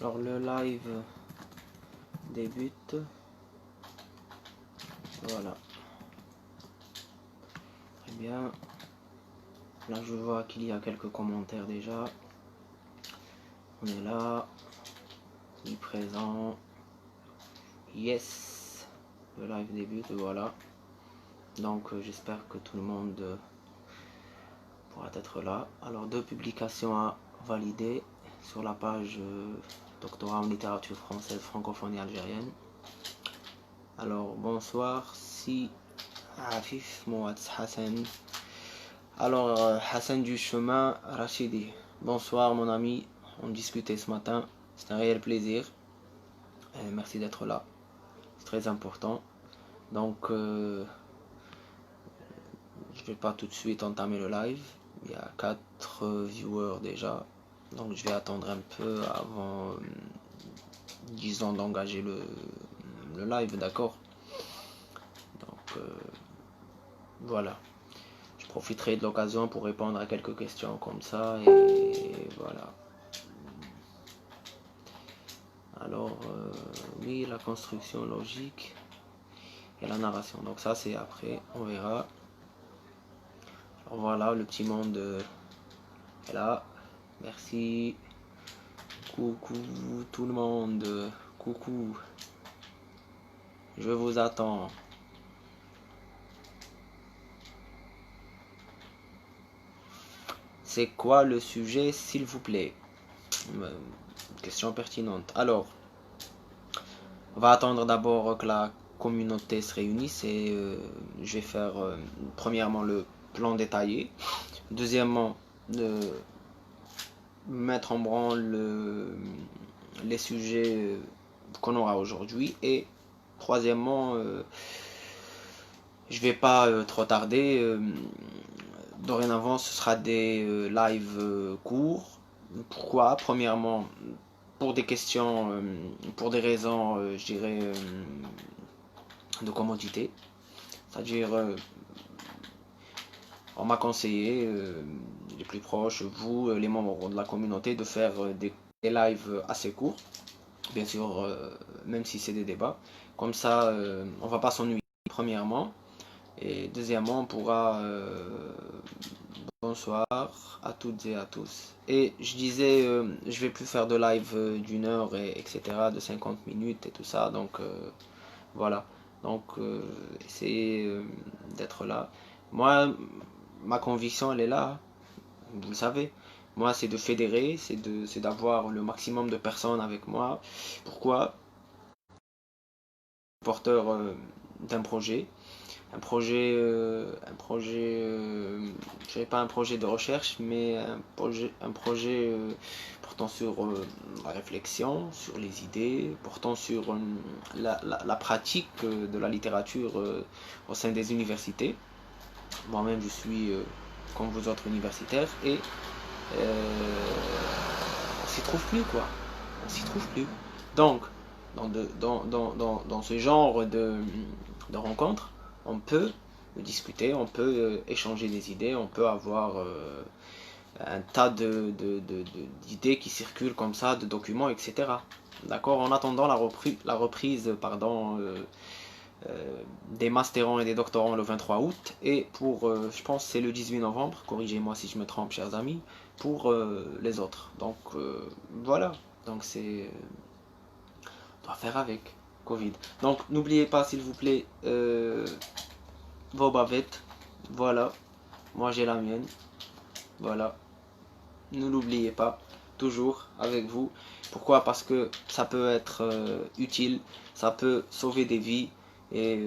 Alors le live débute. Voilà. Très bien. Là je vois qu'il y a quelques commentaires déjà. On est là. Il est présent. Yes. Le live débute, voilà. Donc j'espère que tout le monde pourra être là. Alors 2 publications à valider sur la page doctorat en littérature française, francophone et algérienne. Alors bonsoir, si Afif Mouad Hassan. Alors Hassan du chemin Rachidi. Bonsoir mon ami, on discutait ce matin, c'est un réel plaisir. Et merci d'être là, c'est très important. Donc je vais pas tout de suite entamer le live. Il y a 4 viewers déjà. Donc je vais attendre un peu avant, disons, d'engager le live, d'accord. Donc voilà. Je profiterai de l'occasion pour répondre à quelques questions comme ça. Et voilà. Alors, oui, la construction logique et la narration. Donc ça, c'est après, on verra. Alors voilà, le petit monde est là. Merci. Coucou tout le monde. Coucou. Je vous attends. C'est quoi le sujet, s'il vous plaît? Question pertinente. Alors, on va attendre d'abord que la communauté se réunisse et je vais faire premièrement le plan détaillé. Deuxièmement, mettre en branle les sujets qu'on aura aujourd'hui. Et troisièmement, je vais pas trop tarder. Dorénavant, ce sera des lives courts. Pourquoi? Premièrement, pour des questions, pour des raisons, je dirais, de commodité. C'est-à-dire, on m'a conseillé, les plus proches, vous, les membres de la communauté, de faire des lives assez courts. Bien sûr, même si c'est des débats. Comme ça, on va pas s'ennuyer, premièrement. Et deuxièmement, on pourra... bonsoir à toutes et à tous. Et je disais, je vais plus faire de live d'une heure, etc., de 50 minutes et tout ça. Donc, voilà. Donc, essayez d'être là. Moi, ma conviction, elle est là. Vous le savez. Moi, c'est de fédérer, c'est d'avoir le maximum de personnes avec moi. Pourquoi? Porteur d'un projet. Je dirais pas un projet de recherche, mais un projet portant sur la réflexion, sur les idées, portant sur la pratique de la littérature au sein des universités. Moi-même, je suis, comme vous autres, universitaires, et on s'y trouve plus, quoi. On s'y trouve plus. Donc, dans ce genre de rencontres, on peut discuter, on peut échanger des idées, on peut avoir un tas d'idées qui circulent comme ça, de documents, etc. D'accord. En attendant la reprise des masterants et des doctorants le 23 août, et pour, je pense c'est le 18 novembre, corrigez-moi si je me trompe chers amis, pour les autres. Donc voilà, donc c'est... on doit faire avec Covid. Donc n'oubliez pas s'il vous plaît vos bavettes, voilà, moi j'ai la mienne, voilà, ne l'oubliez pas, toujours avec vous. Pourquoi? Parce que ça peut être utile, ça peut sauver des vies, et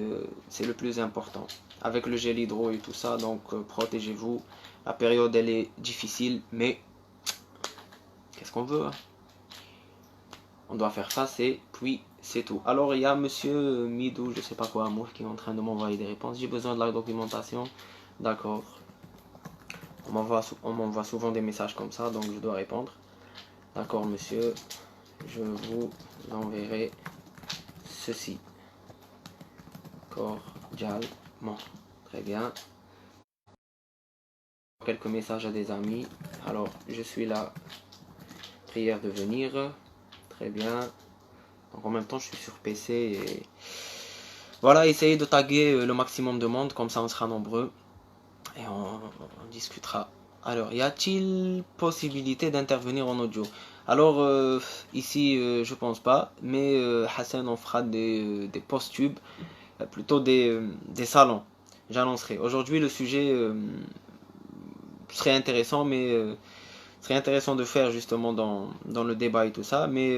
c'est le plus important. Avec le gel hydro et tout ça, donc protégez-vous. La période elle est difficile, mais qu'est-ce qu'on veut, hein? On doit faire face et puis c'est tout. Alors il y a monsieur Midou, je sais pas quoi, amour, qui est en train de m'envoyer des réponses. J'ai besoin de la documentation. D'accord. On m'envoie souvent des messages comme ça, donc je dois répondre. D'accord monsieur, je vous enverrai ceci cordialement. Très bien. Quelques messages à des amis. Alors je suis là. Prière de venir. Très bien. Donc en même temps, je suis sur PC et voilà, essayez de taguer le maximum de monde, comme ça on sera nombreux et on discutera. Alors, y a-t-il possibilité d'intervenir en audio? Alors, ici, je pense pas, mais Hassan en fera des post-tubes, plutôt des salons. J'annoncerai. Aujourd'hui, le sujet serait intéressant, mais serait intéressant de faire justement dans le débat et tout ça, mais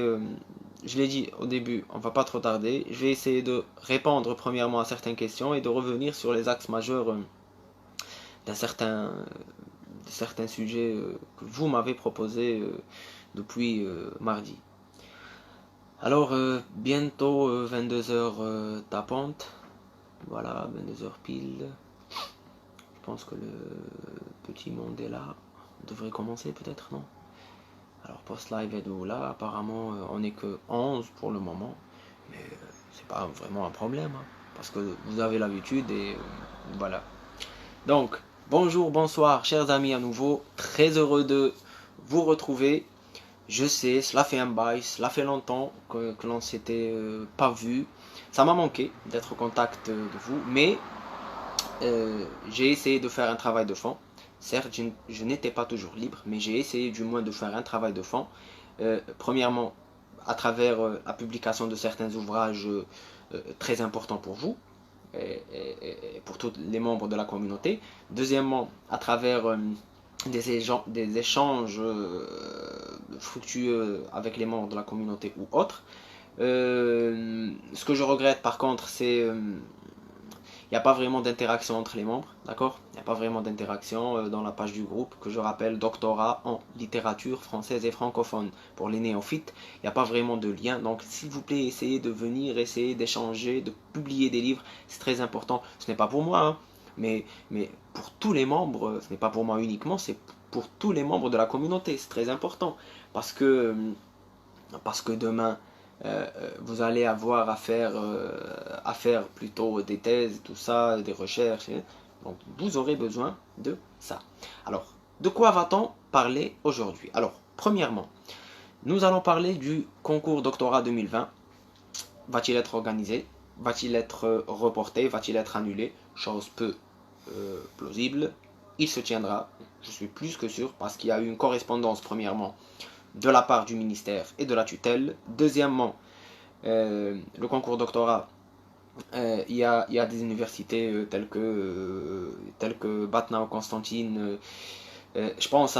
je l'ai dit au début, on va pas trop tarder. Je vais essayer de répondre premièrement à certaines questions et de revenir sur les axes majeurs d'un certain, de certains sujets que vous m'avez proposés depuis mardi. Alors, bientôt 22h tapantes. Voilà, 22h pile. Je pense que le petit monde est là. On devrait commencer peut-être, non? Alors, post-live êtes-vous là? Apparemment, on n'est que 11 pour le moment. Mais c'est pas vraiment un problème. Hein, parce que vous avez l'habitude et voilà. Donc, bonjour, bonsoir, chers amis à nouveau. Très heureux de vous retrouver. Je sais, cela fait un bail, cela fait longtemps que l'on ne s'était pas vu. Ça m'a manqué d'être au contact de vous, mais j'ai essayé de faire un travail de fond. Certes, je n'étais pas toujours libre, mais j'ai essayé du moins de faire un travail de fond. Premièrement, à travers la publication de certains ouvrages très importants pour vous et pour tous les membres de la communauté. Deuxièmement, à travers des échanges fructueux avec les membres de la communauté ou autres. Ce que je regrette par contre, c'est il n'y a pas vraiment d'interaction entre les membres, d'accord? Il n'y a pas vraiment d'interaction dans la page du groupe que je rappelle doctorat en littérature française et francophone pour les néophytes. Il n'y a pas vraiment de lien, donc s'il vous plaît, essayez de venir, essayez d'échanger, de publier des livres, c'est très important. Ce n'est pas pour moi, hein, mais pour tous les membres, ce n'est pas pour moi uniquement, c'est pour tous les membres de la communauté, c'est très important parce que demain vous allez avoir à faire plutôt des thèses, tout ça, des recherches. Donc vous aurez besoin de ça. Alors, de quoi va-t-on parler aujourd'hui? Alors, premièrement, nous allons parler du concours doctorat 2020. Va-t-il être organisé? Va-t-il être reporté? Va-t-il être annulé? Chose peu plausible. Il se tiendra, je suis plus que sûr, parce qu'il y a eu une correspondance, premièrement, de la part du ministère et de la tutelle. Deuxièmement, le concours doctorat, il y a des universités telles que Batna ou Constantine, je pense,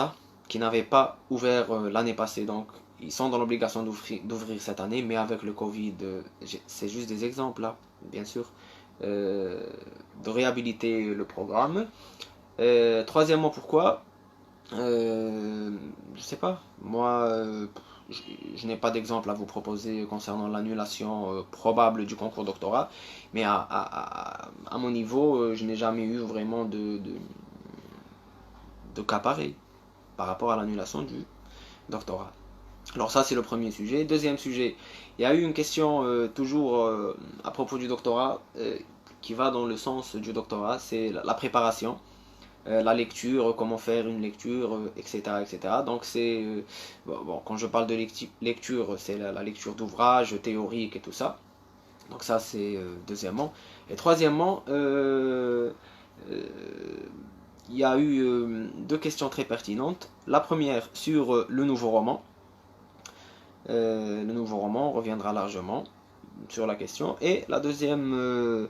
qui n'avaient pas ouvert l'année passée. Donc, ils sont dans l'obligation d'ouvrir cette année, mais avec le Covid, c'est juste des exemples, là, bien sûr, de réhabiliter le programme. Troisièmement, pourquoi je sais pas. Moi, je n'ai pas d'exemple à vous proposer concernant l'annulation probable du concours doctorat, mais à mon niveau, je n'ai jamais eu vraiment de cas pareil par rapport à l'annulation du doctorat. Alors ça, c'est le premier sujet. Deuxième sujet, il y a eu une question toujours à propos du doctorat qui va dans le sens du doctorat, c'est la préparation. La lecture, comment faire une lecture, etc. etc. Donc c'est, bon, quand je parle de lecture, c'est la lecture d'ouvrages théoriques et tout ça. Donc ça c'est deuxièmement. Et troisièmement, il y a eu deux questions très pertinentes. La première sur le nouveau roman. Le nouveau roman reviendra largement sur la question. Et la deuxième...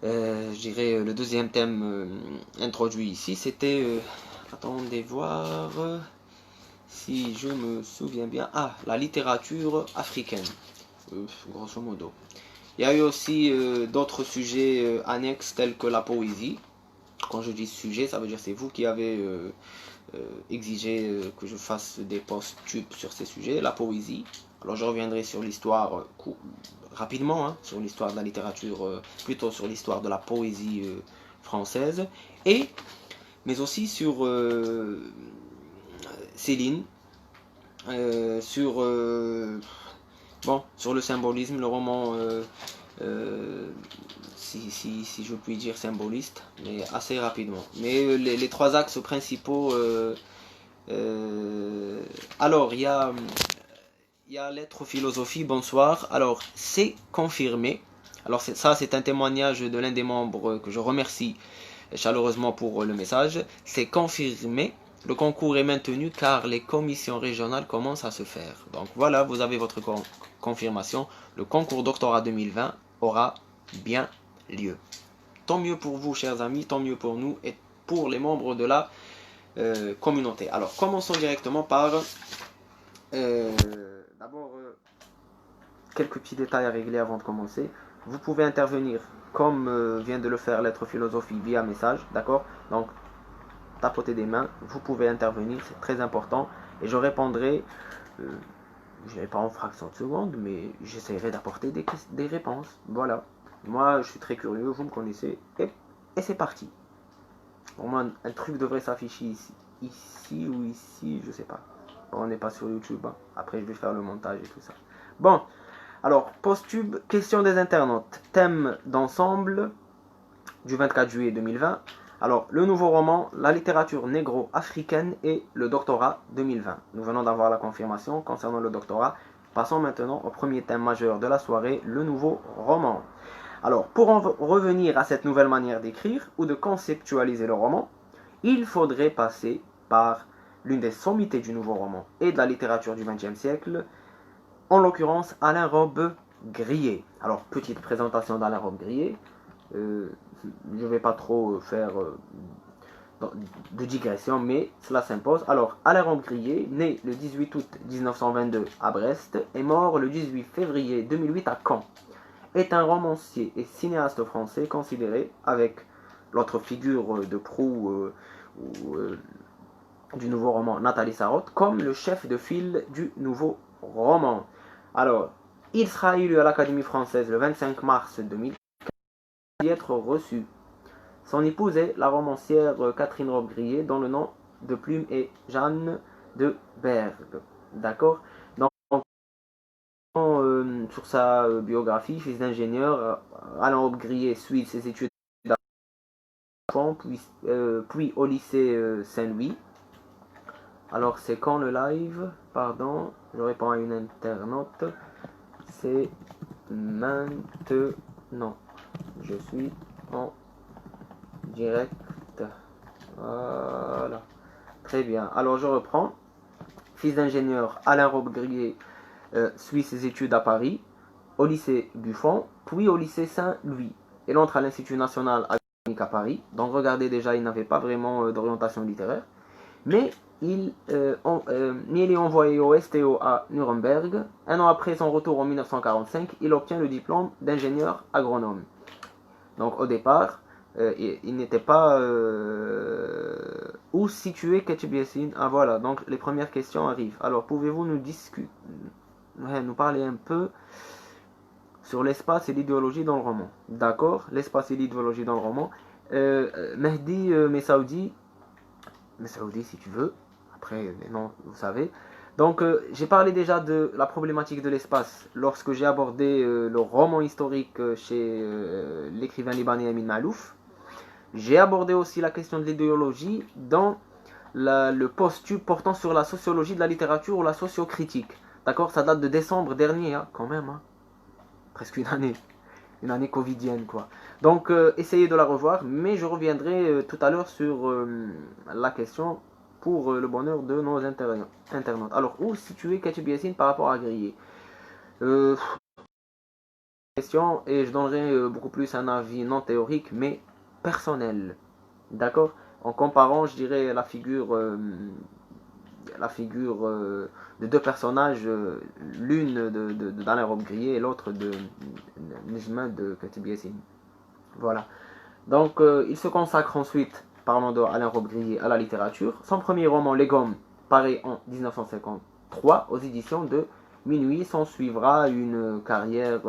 je dirais le deuxième thème introduit ici, c'était, attendez voir si je me souviens bien, la littérature africaine, grosso modo. Il y a eu aussi d'autres sujets annexes tels que la poésie. Quand je dis sujet, ça veut dire c'est vous qui avez exigé que je fasse des post-tubes sur ces sujets, la poésie. Alors je reviendrai sur l'histoire rapidement, sur l'histoire de la littérature, plutôt sur l'histoire de la poésie française, mais aussi sur Céline, sur le symbolisme, le roman, si je puis dire symboliste, mais assez rapidement. Mais les trois axes principaux, alors il il y a lettre philosophie, bonsoir. Alors, c'est confirmé. Alors, c'est un témoignage de l'un des membres que je remercie chaleureusement pour le message. C'est confirmé. Le concours est maintenu car les commissions régionales commencent à se faire. Donc voilà, vous avez votre confirmation. Le concours doctorat 2020 aura bien lieu. Tant mieux pour vous, chers amis, tant mieux pour nous et pour les membres de la communauté. Alors, commençons directement par d'abord quelques petits détails à régler avant de commencer. Vous pouvez intervenir comme vient de le faire Lettre Philosophie via message, d'accord? Donc, tapoter des mains, vous pouvez intervenir, c'est très important. Et je répondrai, je dirais pas en fraction de seconde, mais j'essaierai d'apporter des réponses. Voilà. Moi, je suis très curieux, vous me connaissez, et c'est parti. Pour moi, un truc devrait s'afficher ici ou ici, je sais pas. Bon, on n'est pas sur YouTube, hein. Après je vais faire le montage et tout ça. Bon, alors, post-tube, question des internautes. Thème d'ensemble du 24 juillet 2020. Alors, le nouveau roman, la littérature négro-africaine et le doctorat 2020. Nous venons d'avoir la confirmation concernant le doctorat. Passons maintenant au premier thème majeur de la soirée, le nouveau roman. Alors, pour en revenir à cette nouvelle manière d'écrire ou de conceptualiser le roman, il faudrait passer par l'une des sommités du nouveau roman et de la littérature du XXe siècle, en l'occurrence Alain Robbe-Grillet. Alors, petite présentation d'Alain Robbe-Grillet. Je ne vais pas trop faire de digression, mais cela s'impose. Alors, Alain Robbe-Grillet, né le 18 août 1922 à Brest, est mort le 18 février 2008 à Caen, est un romancier et cinéaste français considéré, avec l'autre figure de proue du nouveau roman, Nathalie Sarraute, comme le chef de file du nouveau roman. Alors, il sera élu à l'Académie française le 25 mars 2000 y être reçu. Son épouse est la romancière Catherine Robbe-Grillet, dont le nom de plume est Jeanne de Berg. D'accord? Donc, sur sa biographie, fils d'ingénieur, Alain Robbe-Grillet suit ses études puis au lycée Saint-Louis. Alors, c'est quand le live? Pardon, je réponds à une internaute. C'est maintenant. Je suis en direct. Voilà. Très bien. Alors, je reprends. Fils d'ingénieur, Alain Robbe-Grillet suit ses études à Paris, au lycée Buffon, puis au lycée Saint-Louis. Il entre à l'Institut national académique à Paris. Donc, regardez déjà, il n'avait pas vraiment d'orientation littéraire. Mais il est envoyé au STO à Nuremberg. Un an après son retour en 1945, il obtient le diplôme d'ingénieur agronome. Donc au départ, il n'était pas où situé Ketchup Yassin. Ah voilà, donc les premières questions arrivent. Alors pouvez-vous nous parler un peu sur l'espace et l'idéologie dans le roman? D'accord, l'espace et l'idéologie dans le roman. Mehdi Messaoudi si tu veux. Après, non, vous savez. Donc, j'ai parlé déjà de la problématique de l'espace lorsque j'ai abordé le roman historique chez l'écrivain libanais Amin Malouf. J'ai abordé aussi la question de l'idéologie dans le post-tube portant sur la sociologie de la littérature ou la sociocritique. D'accord? Ça date de décembre dernier, hein, quand même. Hein. Presque une année covidienne, quoi. Donc, essayez de la revoir, mais je reviendrai tout à l'heure sur la question pour le bonheur de nos internautes. Alors, où situer Ketchup Yassin par rapport à Grillet? Question, et je donnerai beaucoup plus un avis non théorique, mais personnel. D'accord? En comparant, je dirais, la figure de deux personnages, l'une d'Alain Robbe-Grillet et l'autre de Nejma de Ketchup Yassin. Voilà. Donc, il se consacre ensuite, parlant d'Alain Robbe-Grillet, à la littérature. Son premier roman, Les Gommes, paraît en 1953 aux éditions de Minuit. S'en suivra une carrière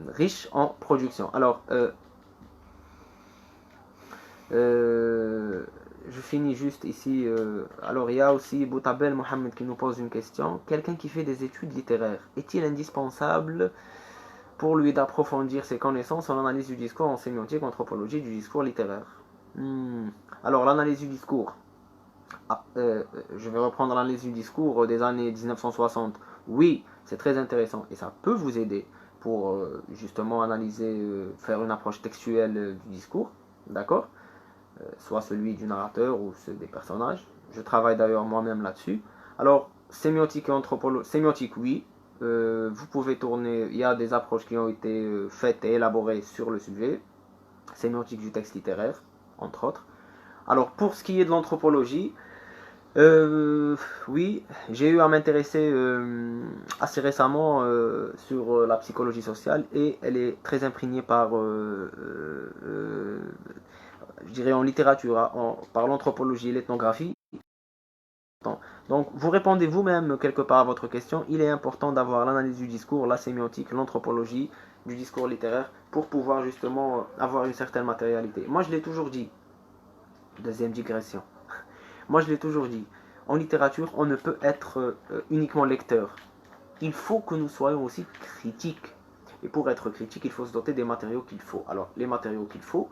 riche en production. Alors, je finis juste ici. Alors, il y a aussi Boutabel Mohamed qui nous pose une question. Quelqu'un qui fait des études littéraires, est-il indispensable pour lui d'approfondir ses connaissances en analyse du discours, en sémiotique, anthropologie du discours littéraire? Alors, l'analyse du discours, Je vais reprendre l'analyse du discours des années 1960. Oui, c'est très intéressant et ça peut vous aider pour justement analyser, faire une approche textuelle du discours, d'accord? Soit celui du narrateur ou ceux des personnages. Je travaille d'ailleurs moi-même là-dessus. Alors, sémiotique et anthropologie, sémiotique, oui. Vous pouvez tourner, il y a des approches qui ont été faites et élaborées sur le sujet. Sémiotique du texte littéraire, entre autres. Alors, pour ce qui est de l'anthropologie, oui, j'ai eu à m'intéresser assez récemment sur la psychologie sociale et elle est très imprégnée par, je dirais en littérature, par l'anthropologie et l'ethnographie. Donc, vous répondez vous-même quelque part à votre question. Il est important d'avoir l'analyse du discours, la sémiotique, l'anthropologie du discours littéraire pour pouvoir justement avoir une certaine matérialité. Moi, je l'ai toujours dit. Deuxième digression. Moi, je l'ai toujours dit. En littérature, on ne peut être uniquement lecteur. Il faut que nous soyons aussi critiques. Et pour être critique, il faut se doter des matériaux qu'il faut. Alors, les matériaux qu'il faut,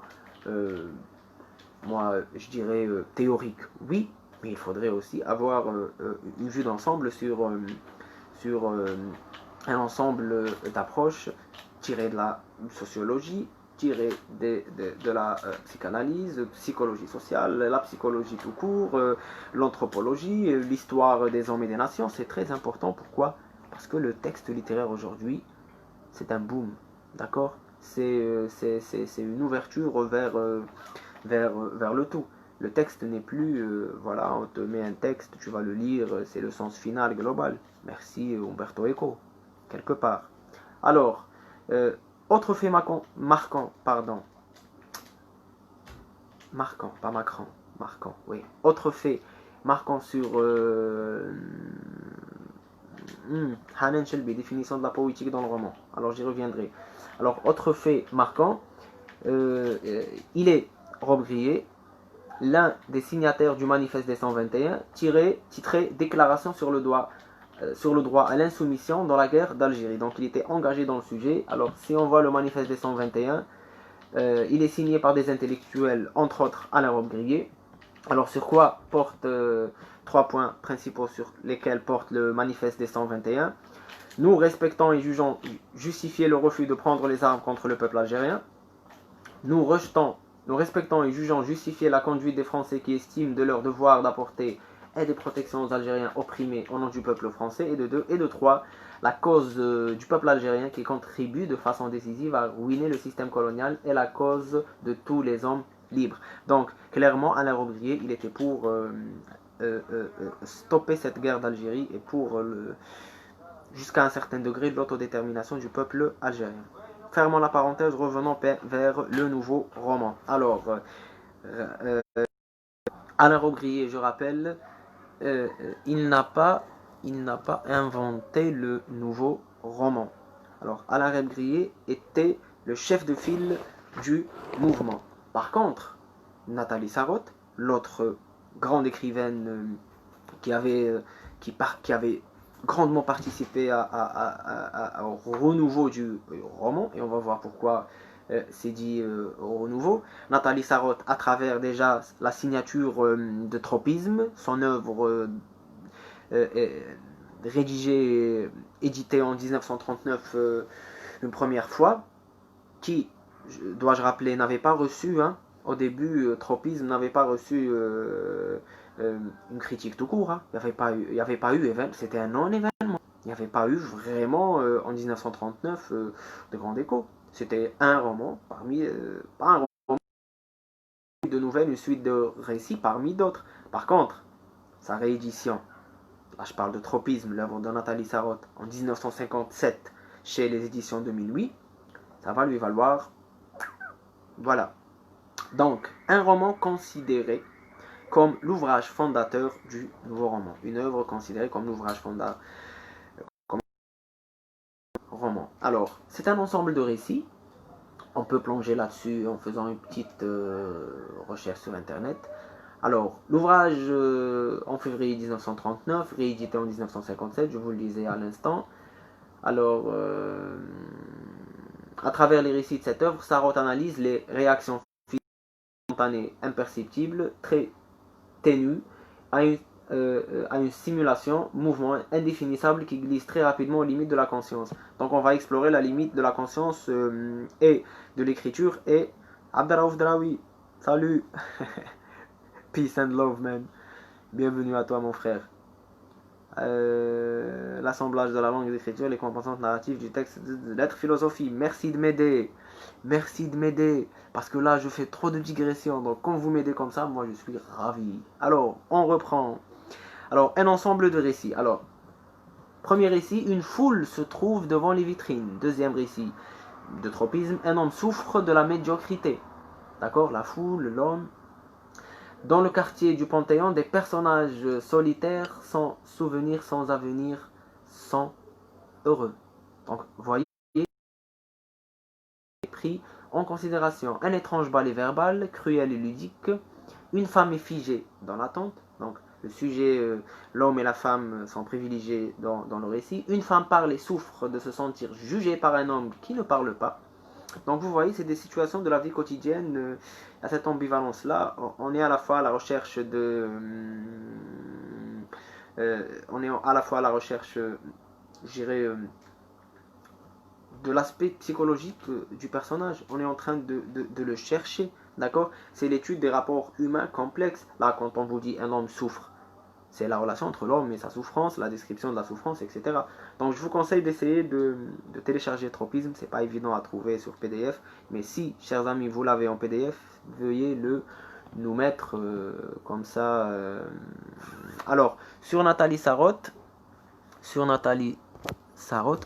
moi, je dirais théorique, oui, mais il faudrait aussi avoir une vue d'ensemble sur un ensemble d'approches tirées de la sociologie, tirées de la psychanalyse, psychologie sociale, la psychologie tout court, l'anthropologie, l'histoire des hommes et des nations. C'est très important. Pourquoi? Parce que le texte littéraire aujourd'hui, c'est un boom, d'accord? C'est une ouverture vers le tout. Le texte n'est plus, voilà, on te met un texte, tu vas le lire, c'est le sens final global. Merci Umberto Eco, quelque part. Alors, autre fait marquant, pardon, marquant, pas Macron, marquant, oui. Autre fait marquant sur Hanan Shelby, définition de la poétique dans le roman. Alors j'y reviendrai. Alors, autre fait marquant, il est Rob Grillet, l'un des signataires du manifeste des 121, titré Déclaration sur le droit à l'insoumission dans la guerre d'Algérie. Donc il était engagé dans le sujet. Alors si on voit le manifeste des 121, il est signé par des intellectuels, entre autres Alain Robbe-Grillet. Alors sur quoi porte trois points principaux sur lesquels porte le manifeste des 121? Nous respectons et jugeons justifier le refus de prendre les armes contre le peuple algérien. Nous respectons et jugeons justifier la conduite des Français qui estiment de leur devoir d'apporter aide et protection aux Algériens opprimés au nom du peuple français. Et de deux. Et de trois, la cause du peuple algérien qui contribue de façon décisive à ruiner le système colonial et la cause de tous les hommes libres. Donc, clairement, Alain Robbe-Grillet, il était pour stopper cette guerre d'Algérie et pour, jusqu'à un certain degré, l'autodétermination du peuple algérien. Fermons la parenthèse, revenons vers le nouveau roman. Alors, Alain Robbe-Grillet, je rappelle, il n'a pas inventé le nouveau roman. Alors, Alain Robbe-Grillet était le chef de file du mouvement. Par contre, Nathalie Sarraute, l'autre grande écrivaine qui avait grandement participé au renouveau du roman, et on va voir pourquoi c'est dit au renouveau. Nathalie Sarraute, à travers déjà la signature de Tropisme, son œuvre rédigée, éditée en 1939 une première fois, qui, dois-je rappeler, n'avait pas reçu, au début, Tropisme n'avait pas reçu une critique tout court. Il n'y avait pas eu, c'était un non-événement. Il n'y avait pas eu vraiment, en 1939, de grand écho. C'était un roman parmi, pas un roman de nouvelles, une suite de récits parmi d'autres. Par contre, sa réédition, là je parle de Tropisme, l'œuvre de Nathalie Sarraute, en 1957, chez les éditions 2008, ça va lui valoir, voilà. Donc, un roman considéré comme l'ouvrage fondateur du nouveau roman. Une œuvre considérée comme l'ouvrage fondateur comme roman. Alors, c'est un ensemble de récits. On peut plonger là-dessus en faisant une petite recherche sur Internet. Alors, l'ouvrage en février 1939, réédité en 1957, je vous le disais à l'instant. Alors, à travers les récits de cette œuvre, Sarraute analyse les réactions spontanées imperceptibles, très ténues, à une simulation, mouvement indéfinissable qui glisse très rapidement aux limites de la conscience. Donc on va explorer la limite de la conscience et de l'écriture. Et Abdelraouf Draoui, salut. Peace and love, man. Bienvenue à toi, mon frère. L'assemblage de la langue et d'écriture, les composantes narratives du texte de lettres philosophie. Merci de m'aider. Merci de m'aider. Parce que là, je fais trop de digressions. Donc, quand vous m'aidez comme ça, moi, je suis ravi. Alors, on reprend. Alors, un ensemble de récits. Alors, premier récit, une foule se trouve devant les vitrines. Deuxième récit de tropisme, un homme souffre de la médiocrité. D'accord? La foule, l'homme. Dans le quartier du Panthéon, des personnages solitaires, sans souvenir, sans avenir, sans heureux. Donc, voyez, pris en considération un étrange ballet verbal, cruel et ludique, une femme est figée dans l'attente. Donc, le sujet, l'homme et la femme sont privilégiés dans le récit. Une femme parle et souffre de se sentir jugée par un homme qui ne parle pas. Donc vous voyez, c'est des situations de la vie quotidienne, à cette ambivalence-là. On est à la fois à la recherche de... on est à la fois à la recherche, je dirais, de l'aspect psychologique du personnage. On est en train de le chercher, d'accord? C'est l'étude des rapports humains complexes. Là, quand on vous dit un homme souffre, c'est la relation entre l'homme et sa souffrance, la description de la souffrance, etc. Donc je vous conseille d'essayer de télécharger Tropisme. C'est pas évident à trouver sur PDF, mais si, chers amis, vous l'avez en PDF, veuillez le nous mettre comme ça. Alors, sur Nathalie Sarraute,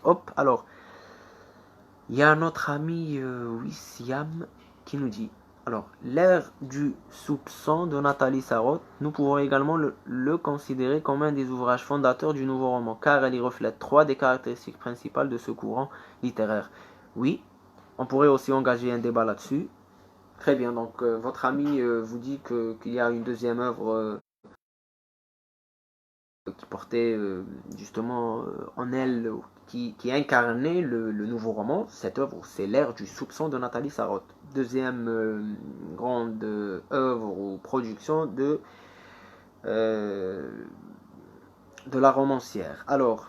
hop, alors, il y a notre ami Wissiam qui nous dit: alors, l'ère du soupçon de Nathalie Sarraute, nous pouvons également le considérer comme un des ouvrages fondateurs du nouveau roman, car elle y reflète 3 des caractéristiques principales de ce courant littéraire. Oui, on pourrait aussi engager un débat là-dessus. Très bien, donc votre ami vous dit qu'il y a une deuxième œuvre qui portait justement en elle, qui incarnait le nouveau roman. Cette œuvre, c'est l'ère du soupçon de Nathalie Sarraute. Deuxième grande œuvre ou production de la romancière. Alors,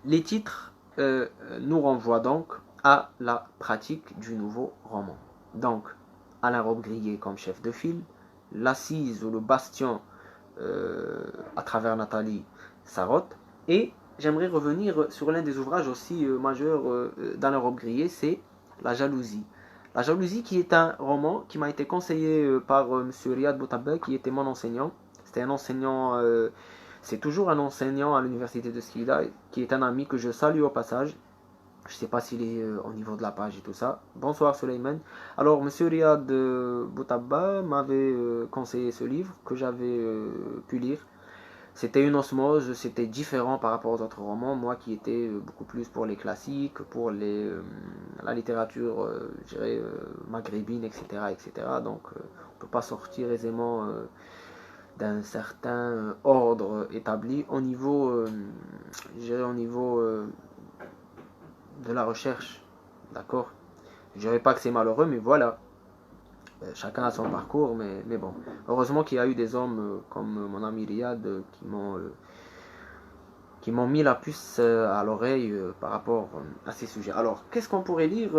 les titres nous renvoient donc à la pratique du nouveau roman. Donc, Alain Robbe-Grillet comme chef de file, l'assise ou le bastion à travers Nathalie Sarraute. Et j'aimerais revenir sur l'un des ouvrages aussi majeurs d'Alain Robbe-Grillet, c'est La jalousie. La jalousie, qui est un roman qui m'a été conseillé par M. Riyad Boutabek, qui était mon enseignant. C'était un enseignant, c'est toujours un enseignant à l'université de Skida, qui est un ami que je salue au passage. Je ne sais pas s'il est au niveau de la page et tout ça. Bonsoir Suleiman. Alors, M. Riyad Boutabba m'avait conseillé ce livre que j'avais pu lire. C'était une osmose, c'était différent par rapport aux autres romans. Moi qui étais beaucoup plus pour les classiques, pour la littérature, je dirais, maghrébine, etc. etc. Donc, on ne peut pas sortir aisément d'un certain ordre établi au niveau, je dirais, au niveau de la recherche, d'accord. Je dirais pas que c'est malheureux, mais voilà, chacun a son parcours, mais bon, heureusement qu'il y a eu des hommes comme mon ami Riyad qui m'ont mis la puce à l'oreille par rapport à ces sujets. Alors, qu'est-ce qu'on pourrait lire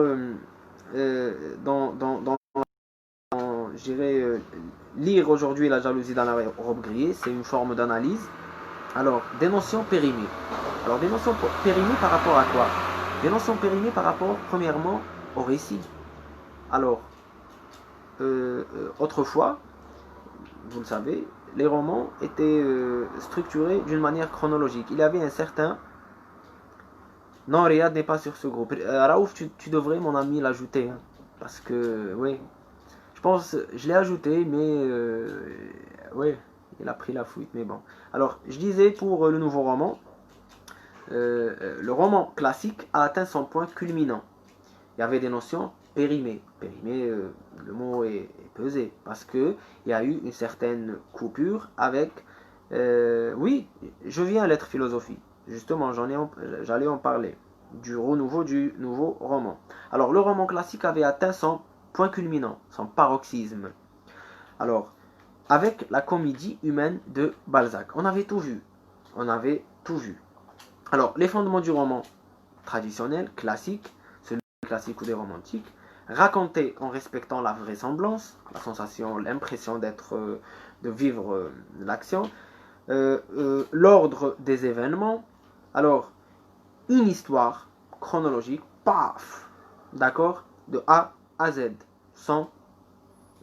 je dirais, lire aujourd'hui La jalousie dans la robe grillée, c'est une forme d'analyse. Alors, des notions périmées. Alors, des notions périmées par rapport à quoi? Des notions périmées par rapport, premièrement, au récit. Alors, autrefois, vous le savez, les romans étaient structurés d'une manière chronologique. Il y avait un certain... Non, Riyad n'est pas sur ce groupe. Raouf, tu devrais, mon ami, l'ajouter. Hein, parce que, oui, je pense, je l'ai ajouté, mais... oui, il a pris la fuite, mais bon. Alors, je disais pour le nouveau roman, le roman classique a atteint son point culminant. Il y avait des notions périmées. Périmé, le mot est pesé, parce qu'il y a eu une certaine coupure avec... oui, je viens à l'être philosophie. Justement, j'allais en parler. Du renouveau du nouveau roman. Alors, le roman classique avait atteint son point culminant, son paroxysme. Alors, avec la comédie humaine de Balzac. On avait tout vu. On avait tout vu. Alors, les fondements du roman traditionnel, classique, celui classique ou des romantiques, raconté en respectant la vraisemblance, la sensation, l'impression de vivre l'action, l'ordre des événements. Alors, une histoire chronologique, paf, d'accord, de A à Z, sans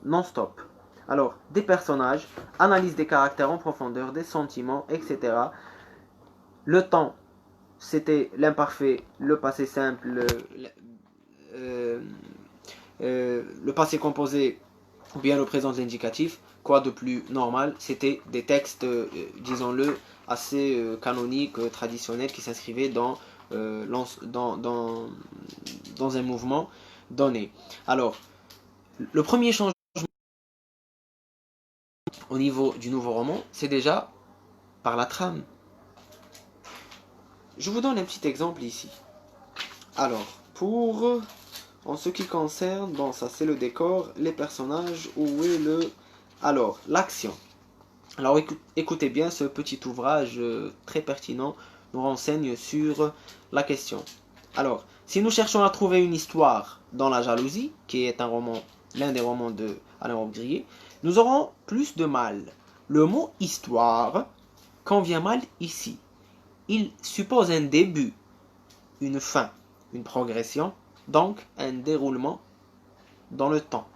non-stop. Alors, des personnages, analyse des caractères en profondeur, des sentiments, etc. Le temps, c'était l'imparfait, le passé simple, le passé composé, ou bien le présent indicatif. Quoi de plus normal? C'était des textes, disons-le, assez canoniques, traditionnels, qui s'inscrivaient dans un mouvement donné. Alors, le premier changement au niveau du nouveau roman, c'est déjà par la trame. Je vous donne un petit exemple ici. Alors, en ce qui concerne, bon, ça c'est le décor, les personnages, où est alors, l'action. Alors, écoutez bien, ce petit ouvrage très pertinent nous renseigne sur la question. Alors, si nous cherchons à trouver une histoire dans La Jalousie, qui est l'un des romans de Alain Robbe-Grillet, nous aurons plus de mal. Le mot histoire convient mal ici. Il suppose un début, une fin, une progression, donc un déroulement dans le temps.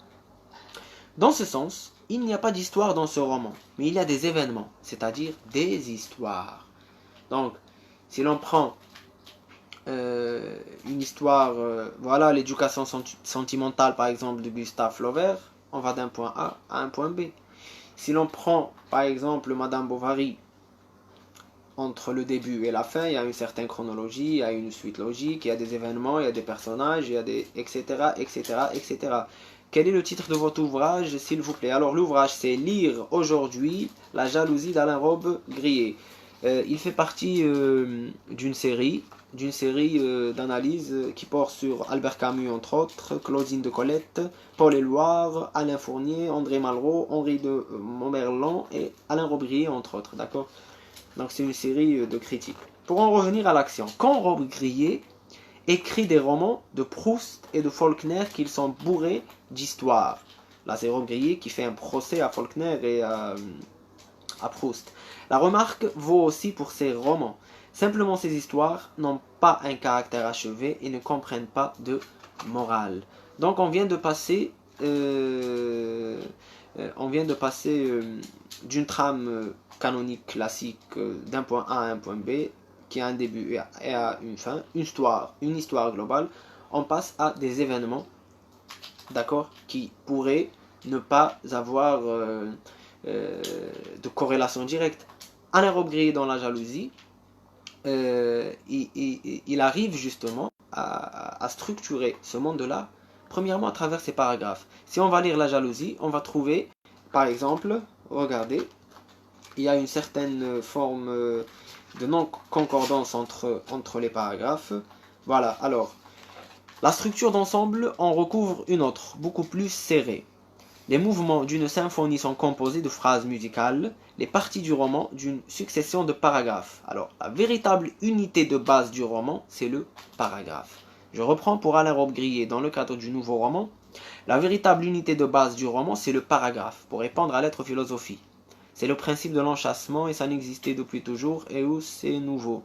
Dans ce sens, il n'y a pas d'histoire dans ce roman, mais il y a des événements, c'est-à-dire des histoires. Donc, si l'on prend une histoire, voilà, l'éducation sentimentale par exemple de Gustave Flaubert, on va d'un point A à un point B. Si l'on prend par exemple Madame Bovary, entre le début et la fin, il y a une certaine chronologie, il y a une suite logique, il y a des événements, il y a des personnages, il y a des etc. etc. etc. Quel est le titre de votre ouvrage, s'il vous plaît? Alors l'ouvrage c'est Lire aujourd'hui La Jalousie d'Alain Robbe-Grillet. Il fait partie d'une série d'analyses qui porte sur Albert Camus entre autres, Claudine de Colette, Paul Éluard, Alain Fournier, André Malraux, Henri de Montmerlan et Alain Robbe-Grillet entre autres, d'accord? Donc c'est une série de critiques. Pour en revenir à l'action, quand Robbe-Grillet écrit des romans de Proust et de Faulkner qui sont bourrés d'histoire. Là c'est Robbe-Grillet qui fait un procès à Faulkner et à Proust. La remarque vaut aussi pour ces romans. Simplement ces histoires n'ont pas un caractère achevé et ne comprennent pas de morale. Donc on vient de passer d'une trame canonique classique d'un point A à un point B qui a un début et a une fin, une histoire globale. On passe à des événements, d'accord, qui pourraient ne pas avoir de corrélation directe. Alain Robbe-Grillet dans La Jalousie, il arrive justement à structurer ce monde-là, premièrement à travers ses paragraphes. Si on va lire La Jalousie, on va trouver, par exemple, regardez, il y a une certaine forme de non-concordance entre les paragraphes. Voilà, alors, la structure d'ensemble en recouvre une autre, beaucoup plus serrée. Les mouvements d'une symphonie sont composés de phrases musicales, les parties du roman d'une succession de paragraphes. Alors, la véritable unité de base du roman, c'est le paragraphe. Je reprends pour Alain Robbe-Grillet dans le cadre du nouveau roman. La véritable unité de base du roman, c'est le paragraphe, pour répondre à l'être philosophie. C'est le principe de l'enchâssement et ça n'existait depuis toujours et où c'est nouveau.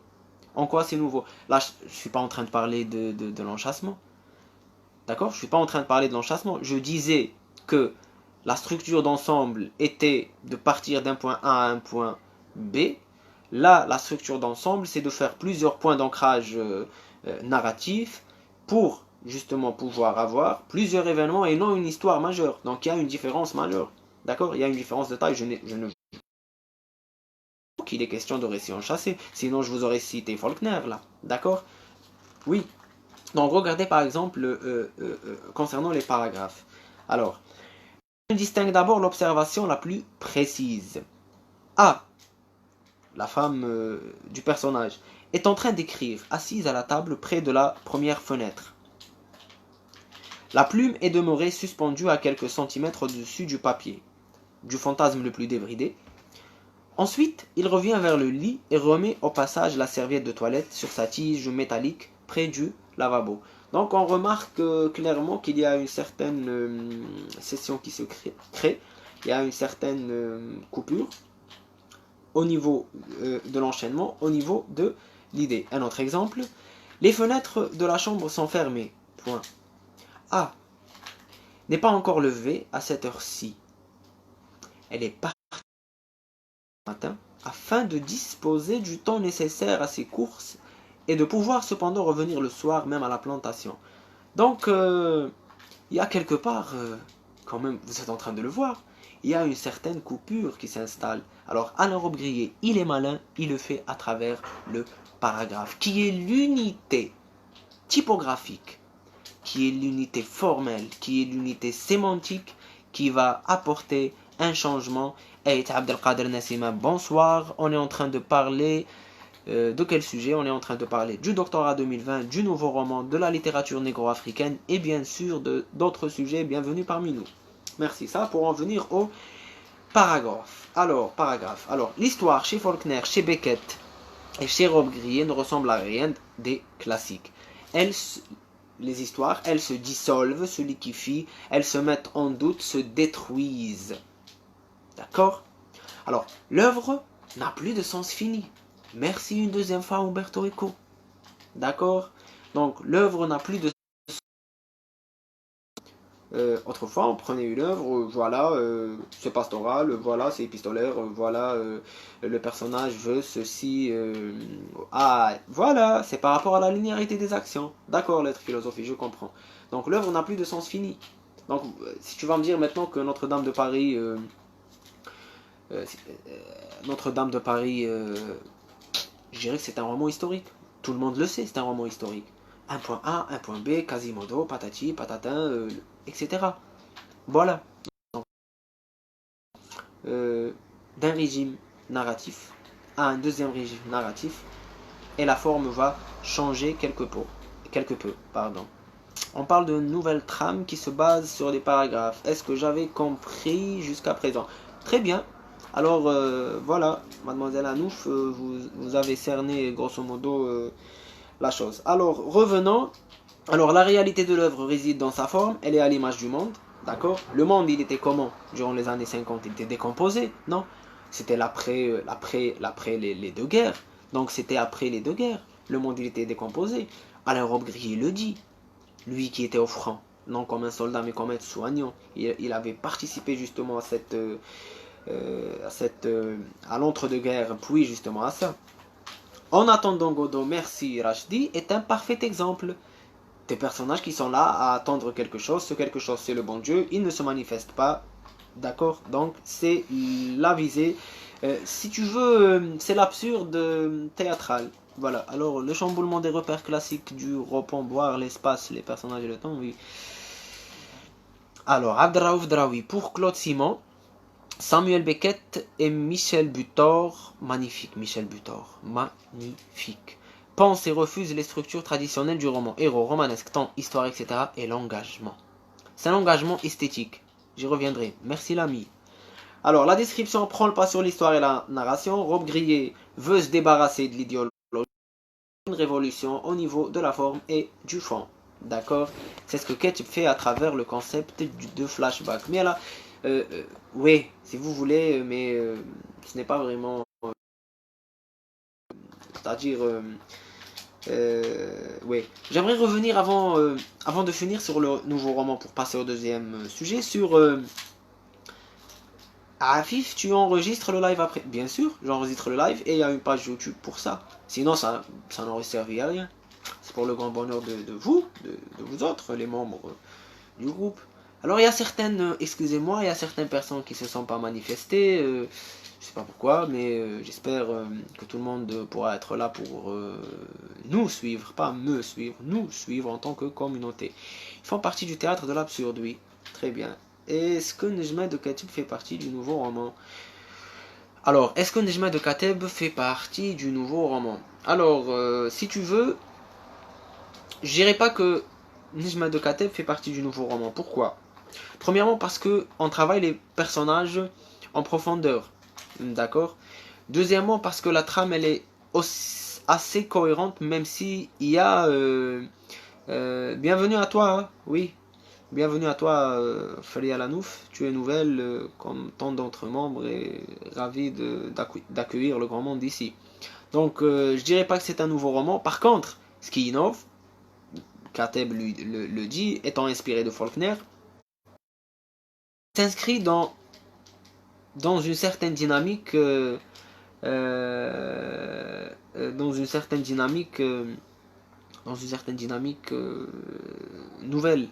En quoi c'est nouveau? Là, je ne suis pas en train de parler de l'enchâssement. D'accord? Je ne suis pas en train de parler de l'enchâssement. Je disais que la structure d'ensemble était de partir d'un point A à un point B. Là, la structure d'ensemble, c'est de faire plusieurs points d'ancrage narratif pour justement pouvoir avoir plusieurs événements et non une histoire majeure. Donc il y a une différence majeure. D'accord? Il y a une différence de taille. Je ne qu'il est question de récit enchâssé. Sinon, je vous aurais cité Faulkner là. D'accord? Oui. Donc regardez par exemple concernant les paragraphes. Alors, on distingue d'abord l'observation la plus précise. A, la femme du personnage, est en train d'écrire, assise à la table près de la première fenêtre. La plume est demeurée suspendue à quelques centimètres au-dessus du papier. du fantasme le plus débridé. Ensuite, il revient vers le lit et remet au passage la serviette de toilette sur sa tige métallique près du lavabo. Donc on remarque clairement qu'il y a une certaine session qui se crée, il y a une certaine coupure au niveau de l'enchaînement, au niveau de l'idée. Un autre exemple, les fenêtres de la chambre sont fermées. Point. A n'est pas encore levée à cette heure-ci. Elle est partie matin afin de disposer du temps nécessaire à ses courses et de pouvoir cependant revenir le soir même à la plantation. Donc, il y a quelque part, quand même, vous êtes en train de le voir, il y a une certaine coupure qui s'installe. Alors, Alain Robbe-Grillet, il est malin, il le fait à travers le paragraphe, qui est l'unité typographique, qui est l'unité formelle, qui est l'unité sémantique, qui va apporter un changement. Hey, Abdelkader Nassima, bonsoir, on est en train de parler de quel sujet? On est en train de parler du doctorat 2020, du nouveau roman, de la littérature négro-africaine et bien sûr d'autres sujets. Bienvenue parmi nous. Merci. Ça pour en venir au paragraphe. Alors, l'histoire chez Faulkner, chez Beckett et chez Robbe-Grillet ne ressemble à rien des classiques. Les histoires, elles se dissolvent, se liquéfient, elles se mettent en doute, se détruisent. D'accord? Alors, l'œuvre n'a plus de sens fini. Merci une deuxième fois Umberto Eco. D'accord? Donc l'œuvre n'a plus de... autrefois on prenait une œuvre, voilà, c'est pastoral, voilà, c'est épistolaire, voilà, le personnage veut ceci... ah, voilà, c'est par rapport à la linéarité des actions. D'accord, l'être philosophie, je comprends. Donc l'œuvre n'a plus de sens fini. Donc si tu vas me dire maintenant que Notre-Dame de Paris... Notre-Dame de Paris... je dirais que c'est un roman historique. Tout le monde le sait, c'est un roman historique. Un point A, un point B, Quasimodo, patati, patatin, etc. Voilà. D'un régime narratif à un deuxième régime narratif, et la forme va changer quelque peu. On parle de nouvelles trames qui se basent sur des paragraphes. Est-ce que j'avais compris jusqu'à présent? Très bien. Alors voilà, mademoiselle Anouf, vous avez cerné grosso modo la chose. Alors revenons. Alors la réalité de l'œuvre réside dans sa forme, elle est à l'image du monde, d'accord? Le monde il était comment durant les années 50? Il était décomposé, non? C'était les deux guerres. Donc c'était après les deux guerres. Le monde il était décomposé. Alain Robbe-Grillet le dit. Lui qui était au front, non comme un soldat mais comme un soignant. Il avait participé justement à à l'entre-deux-guerres, puis justement à ça. En attendant Godot, merci Rachdi, est un parfait exemple. Des personnages qui sont là à attendre quelque chose. Ce quelque chose, c'est le bon Dieu. Il ne se manifeste pas. D'accord? Donc, c'est la visée. Si tu veux, c'est l'absurde théâtral. Voilà. Alors, le chamboulement des repères classiques du repomboir, l'espace, les personnages et le temps, oui. Alors, Abdraouf Draoui pour Claude Simon. Samuel Beckett et Michel Butor, magnifique Michel Butor, magnifique. Pense et refuse les structures traditionnelles du roman, héros, romanesque, temps, histoire, etc. et l'engagement. C'est un engagement esthétique. J'y reviendrai. Merci l'ami. Alors, la description prend le pas sur l'histoire et la narration. Robbe-Grillet veut se débarrasser de l'idéologie. Une révolution au niveau de la forme et du fond. D'accord? C'est ce que Ketchup fait à travers le concept de flashback. Mais là, oui, si vous voulez, mais ce n'est pas vraiment... c'est-à-dire... oui. J'aimerais revenir avant de finir sur le nouveau roman pour passer au deuxième sujet, sur... Afif, tu enregistres le live après? Bien sûr, j'enregistre le live et il y a une page YouTube pour ça. Sinon, ça n'aurait servi à rien. C'est pour le grand bonheur de vous, de vous autres, les membres du groupe. Alors il y a certaines, excusez-moi, il y a certaines personnes qui se sont pas manifestées, je sais pas pourquoi, mais j'espère que tout le monde pourra être là pour nous suivre, pas me suivre, nous suivre en tant que communauté. Ils font partie du théâtre de l'absurde, oui, très bien. Est-ce que Nejma de Kateb fait partie du nouveau roman? Alors, est-ce que Nejma de Kateb fait partie du nouveau roman? Alors, si tu veux, je dirais pas que Nejma de Kateb fait partie du nouveau roman. Pourquoi? Premièrement parce que on travaille les personnages en profondeur, d'accord. Deuxièmement parce que la trame elle est aussi, assez cohérente, même si il y a bienvenue à toi, hein, oui. Bienvenue à toi, Fali Alanouf. Tu es nouvelle, comme tant d'autres membres, et ravi d'accueillir le grand monde ici. Donc, je dirais pas que c'est un nouveau roman. Par contre, ce qui innove, Kateb le dit, étant inspiré de Faulkner, s'inscrit dans une certaine dynamique, dans une certaine dynamique, nouvelle.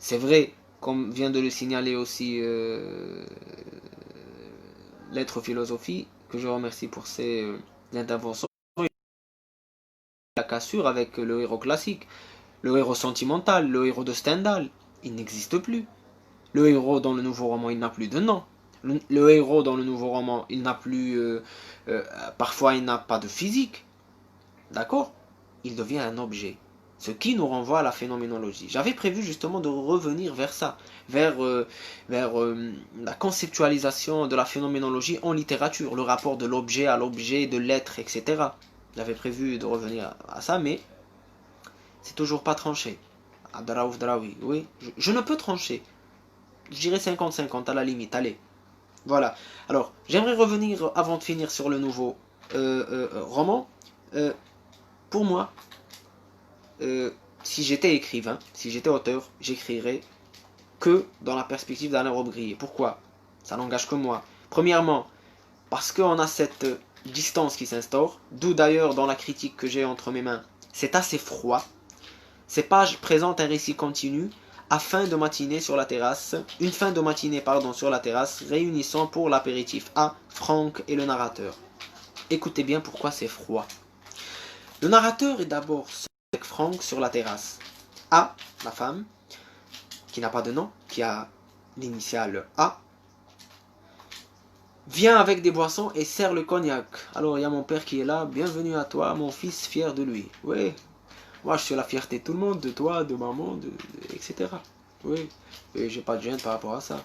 C'est vrai, comme vient de le signaler aussi Lettre Philosophie, que je remercie pour ses interventions, la cassure avec le héros classique, le héros sentimental, le héros de Stendhal, il n'existe plus. Le héros dans le nouveau roman, il n'a plus de nom. Le héros dans le nouveau roman, il n'a plus... parfois, il n'a pas de physique. D'accord? Il devient un objet. Ce qui nous renvoie à la phénoménologie. J'avais prévu justement de revenir vers ça, vers la conceptualisation de la phénoménologie en littérature, le rapport de l'objet à l'objet, de l'être, etc. J'avais prévu de revenir à ça, mais c'est toujours pas tranché. Abdaraouf Draoui, oui, je ne peux trancher. Je dirais 50-50 à la limite, allez. Voilà. Alors, j'aimerais revenir, avant de finir sur le nouveau roman. Pour moi, si j'étais écrivain, si j'étais auteur, j'écrirais que dans la perspective d'Alain Robbe-Grillet. Pourquoi? Ça n'engage que moi. Premièrement, parce qu'on a cette distance qui s'instaure, d'où d'ailleurs dans la critique que j'ai entre mes mains, c'est assez froid. Ces pages présentent un récit continu à fin de matinée sur la terrasse, une fin de matinée pardon sur la terrasse, réunissant pour l'apéritif A, Franck et le narrateur. Écoutez bien pourquoi c'est froid. Le narrateur est d'abord seul avec Franck sur la terrasse. A, la femme, qui n'a pas de nom, qui a l'initiale A, vient avec des boissons et sert le cognac. Alors il y a mon père qui est là, bienvenue à toi, mon fils, fier de lui. Oui, moi je suis la fierté de tout le monde, de toi, de maman, etc. Oui, et j'ai pas de gêne par rapport à ça.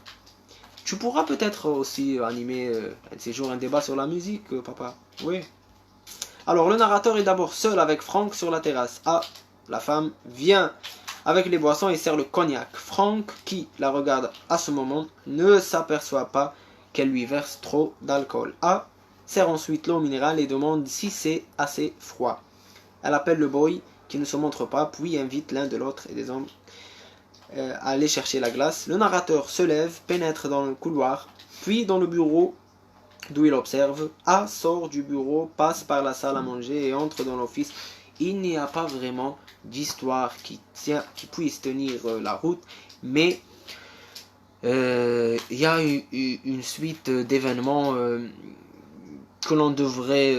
Tu pourras peut-être aussi animer un de ces jours un débat sur la musique, papa. Oui. Alors le narrateur est d'abord seul avec Franck sur la terrasse. Ah, la femme vient avec les boissons et sert le cognac. Franck, qui la regarde à ce moment, ne s'aperçoit pas qu'elle lui verse trop d'alcool. A sert ensuite l'eau minérale et demande si c'est assez froid. Elle appelle le boy qui ne se montre pas, puis invite l'un de l'autre et des hommes à aller chercher la glace. Le narrateur se lève, pénètre dans le couloir, puis dans le bureau d'où il observe. A sort du bureau, passe par la salle à manger et entre dans l'office. Il n'y a pas vraiment d'histoire qui puisse tenir la route, mais il y a une suite d'événements que l'on devrait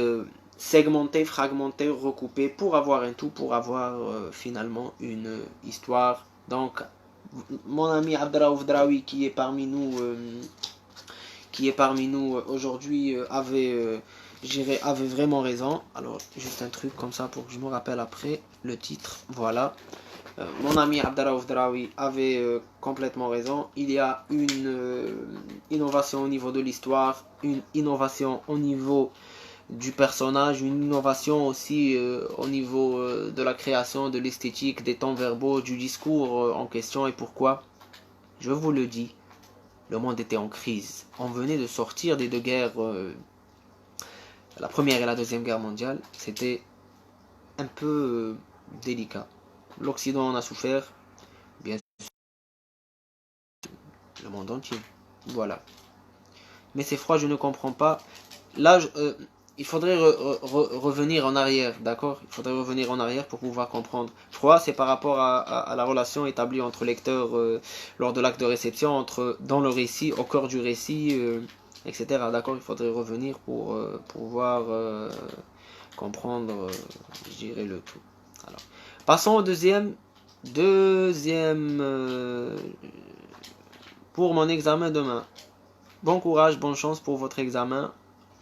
segmenter, fragmenter, recouper pour avoir un tout, pour avoir finalement une histoire. Donc, mon ami Abdaraouf Draoui qui est parmi nous aujourd'hui avait vraiment raison. Alors juste un truc comme ça pour que je me rappelle après le titre. Voilà. Mon ami Abdaraouf Draoui avait complètement raison. Il y a une innovation au niveau de l'histoire, une innovation au niveau du personnage, une innovation aussi au niveau de la création, de l'esthétique, des temps verbaux, du discours en question. Et pourquoi? Je vous le dis, le monde était en crise. On venait de sortir des deux guerres, la première et la deuxième guerre mondiale. C'était un peu délicat. L'Occident en a souffert, bien sûr, le monde entier. Voilà. Mais c'est froid, je ne comprends pas. Là, il faudrait revenir en arrière, d'accord? Il faudrait revenir en arrière pour pouvoir comprendre. Froid, c'est par rapport à la relation établie entre lecteurs lors de l'acte de réception, dans le récit, au cœur du récit, etc. D'accord? Il faudrait revenir pour pouvoir comprendre, je dirais, le tout. Alors, passons au deuxième pour mon examen demain. Bon courage, bonne chance pour votre examen.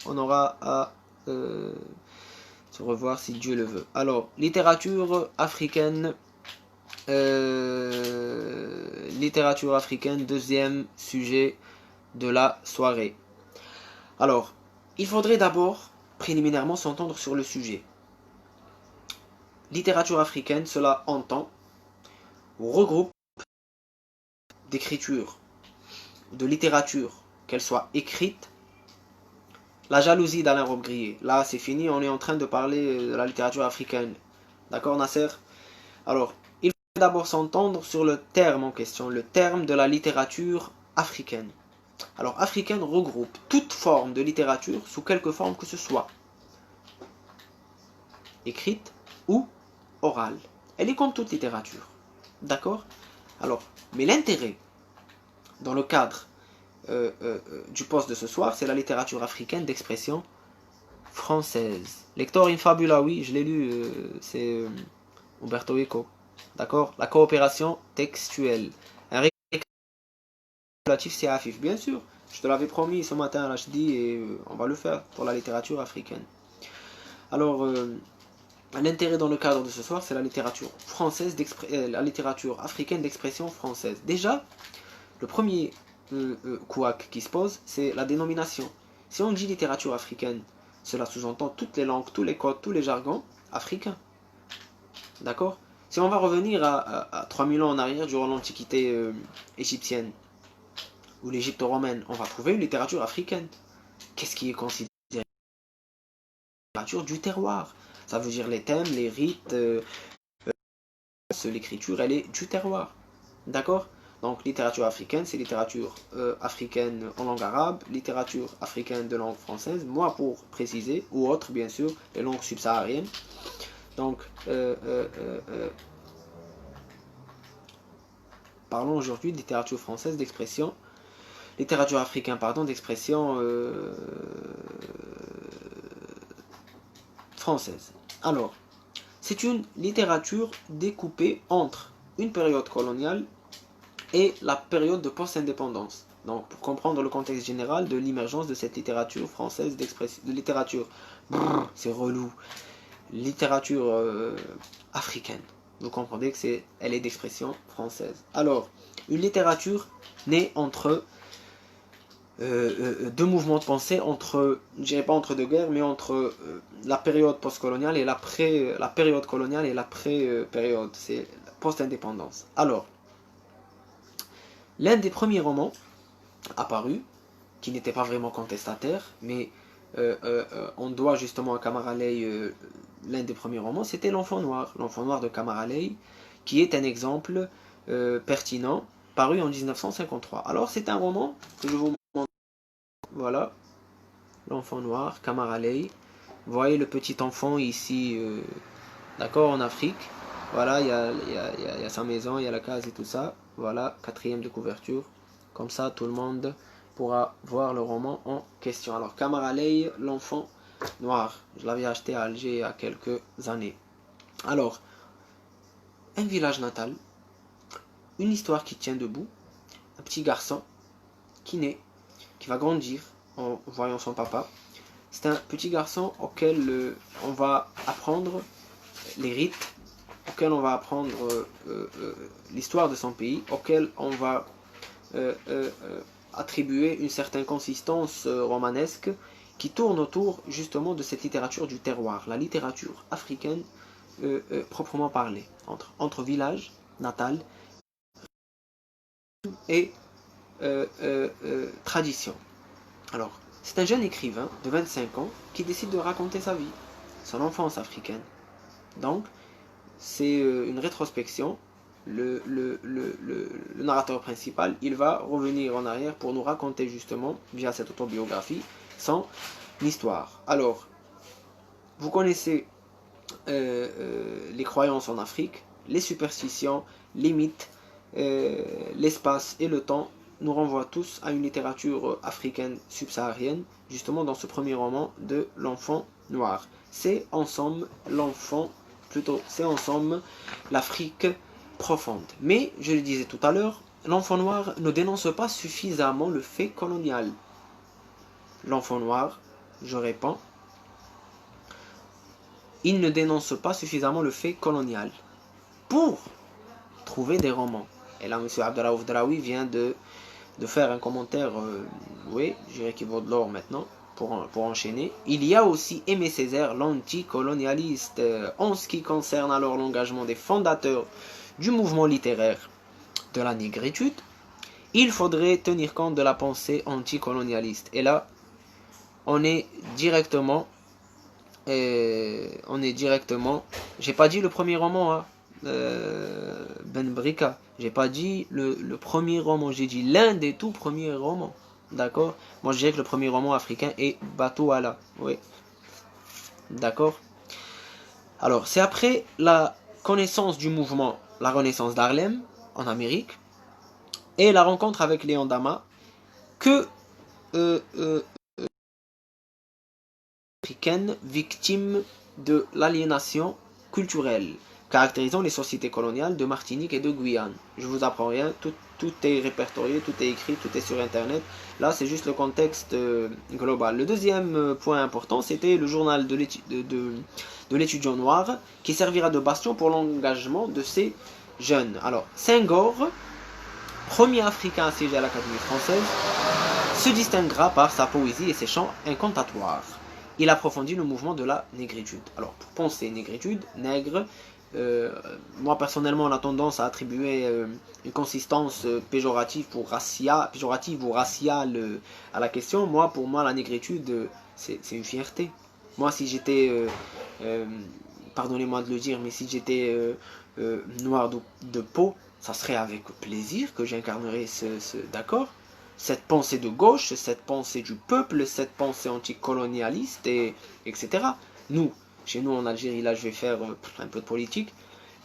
On aura à se revoir si Dieu le veut. Alors, littérature africaine littérature africaine, deuxième sujet de la soirée. Alors, il faudrait d'abord, préliminairement, s'entendre sur le sujet. Littérature africaine, cela entend ou regroupe d'écriture, de littérature, qu'elle soit écrite. La jalousie d'Alain Robbe-Grillet. Là, c'est fini, on est en train de parler de la littérature africaine. D'accord, Nasser? Alors, il faut d'abord s'entendre sur le terme en question, le terme de la littérature africaine. Alors, africaine regroupe toute forme de littérature sous quelque forme que ce soit, écrite ou orale. Elle est comme toute littérature. D'accord? Alors, mais l'intérêt, dans le cadre du poste de ce soir, c'est la littérature africaine d'expression française. Lector in Fabula, oui, je l'ai lu, c'est Umberto Eco. D'accord? La coopération textuelle. Un récapitulatif, c'est Afif, bien sûr. Je te l'avais promis ce matin, là je dis, et on va le faire pour la littérature africaine. Alors, l'intérêt dans le cadre de ce soir, c'est la littérature française, la littérature africaine d'expression française. Déjà, le premier couac qui se pose, c'est la dénomination. Si on dit littérature africaine, cela sous-entend toutes les langues, tous les codes, tous les jargons africains. D'accord? Si on va revenir à 3000 ans en arrière, durant l'Antiquité égyptienne ou l'Égypte romaine, on va trouver une littérature africaine. Qu'est-ce qui est considéré littérature du terroir? Ça veut dire les thèmes, les rites, l'écriture, elle est du terroir. D'accord? Donc littérature africaine, c'est littérature africaine en langue arabe, littérature africaine de langue française, moi pour préciser, ou autre bien sûr, les langues subsahariennes. Donc, parlons aujourd'hui de littérature française d'expression, littérature africaine, pardon, d'expression française. Alors, c'est une littérature découpée entre une période coloniale et la période de post-indépendance. Donc, pour comprendre le contexte général de l'émergence de cette littérature française d'expression, de littérature, c'est relou, littérature africaine. Vous comprenez que elle est d'expression française. Alors, une littérature née entre deux mouvements de pensée, entre, je dirais pas entre deux guerres, mais entre la période postcoloniale et la période coloniale et l'après-période, c'est post-indépendance. Alors, l'un des premiers romans apparus, qui n'était pas vraiment contestataire, mais on doit justement à Kamar Ley l'un des premiers romans, c'était L'Enfant Noir. L'Enfant Noir de Kamar Ley, qui est un exemple pertinent, paru en 1953. Alors c'est un roman que je vous montre. Voilà, L'Enfant Noir, Kamar Ley. Vous voyez le petit enfant ici, d'accord, en Afrique. Voilà, il y a sa maison, il y a la case et tout ça. Voilà, quatrième de couverture. Comme ça, tout le monde pourra voir le roman en question. Alors, Kamar Ley, L'Enfant Noir. Je l'avais acheté à Alger il y a quelques années. Alors, un village natal, une histoire qui tient debout, un petit garçon qui naît, qui va grandir en voyant son papa. C'est un petit garçon auquel on va apprendre les rites, auquel on va apprendre l'histoire de son pays, auquel on va attribuer une certaine consistance romanesque qui tourne autour justement de cette littérature du terroir, la littérature africaine proprement parlée, entre village natal et tradition. Alors, c'est un jeune écrivain de 25 ans qui décide de raconter sa vie, son enfance africaine. Donc, c'est une rétrospection. Le narrateur principal, il va revenir en arrière pour nous raconter justement, via cette autobiographie, son histoire. Alors, vous connaissez les croyances en Afrique, les superstitions, les mythes, l'espace et le temps nous renvoient tous à une littérature africaine subsaharienne, justement dans ce premier roman de L'Enfant Noir. C'est en somme l'Afrique profonde. Mais, je le disais tout à l'heure, L'Enfant Noir ne dénonce pas suffisamment le fait colonial. L'Enfant Noir, je réponds, il ne dénonce pas suffisamment le fait colonial. Pour trouver des romans. Et là, M. Abdallah Oufdraoui vient de faire un commentaire, oui, je dirais qu'il vaut de l'or maintenant, pour enchaîner. Il y a aussi Aimé Césaire, l'anticolonialiste. En ce qui concerne alors l'engagement des fondateurs du mouvement littéraire de la négritude, il faudrait tenir compte de la pensée anticolonialiste. Et là, on est directement, j'ai pas dit le premier roman, hein, Ben Brika, j'ai pas dit le premier roman, j'ai dit l'un des tout premiers romans, d'accord. Moi je dirais que le premier roman africain est Bateau Allah, oui, d'accord. Alors c'est après la connaissance du mouvement, la Renaissance d'Harlem en Amérique et la rencontre avec Léon Dama que africaine victime de l'aliénation culturelle caractérisant les sociétés coloniales de Martinique et de Guyane. Je vous apprends rien, tout est répertorié, tout est écrit, tout est sur internet. Là c'est juste le contexte global. Le deuxième point important, c'était le journal de l'étudiant noir qui servira de bastion pour l'engagement de ces jeunes. Alors Senghor, premier africain assiégé à l'Académie française, se distinguera par sa poésie et ses chants incantatoires. Il approfondit le mouvement de la négritude. Alors, pour penser négritude, nègre, moi personnellement on a tendance à attribuer une consistance péjorative ou raciale à la question. Pour moi la négritude c'est une fierté. Moi si j'étais, pardonnez-moi de le dire, mais si j'étais noir de peau, ça serait avec plaisir que j'incarnerais d'accord, cette pensée de gauche, cette pensée du peuple, cette pensée anticolonialiste, etc. Chez nous en Algérie, là je vais faire un peu de politique,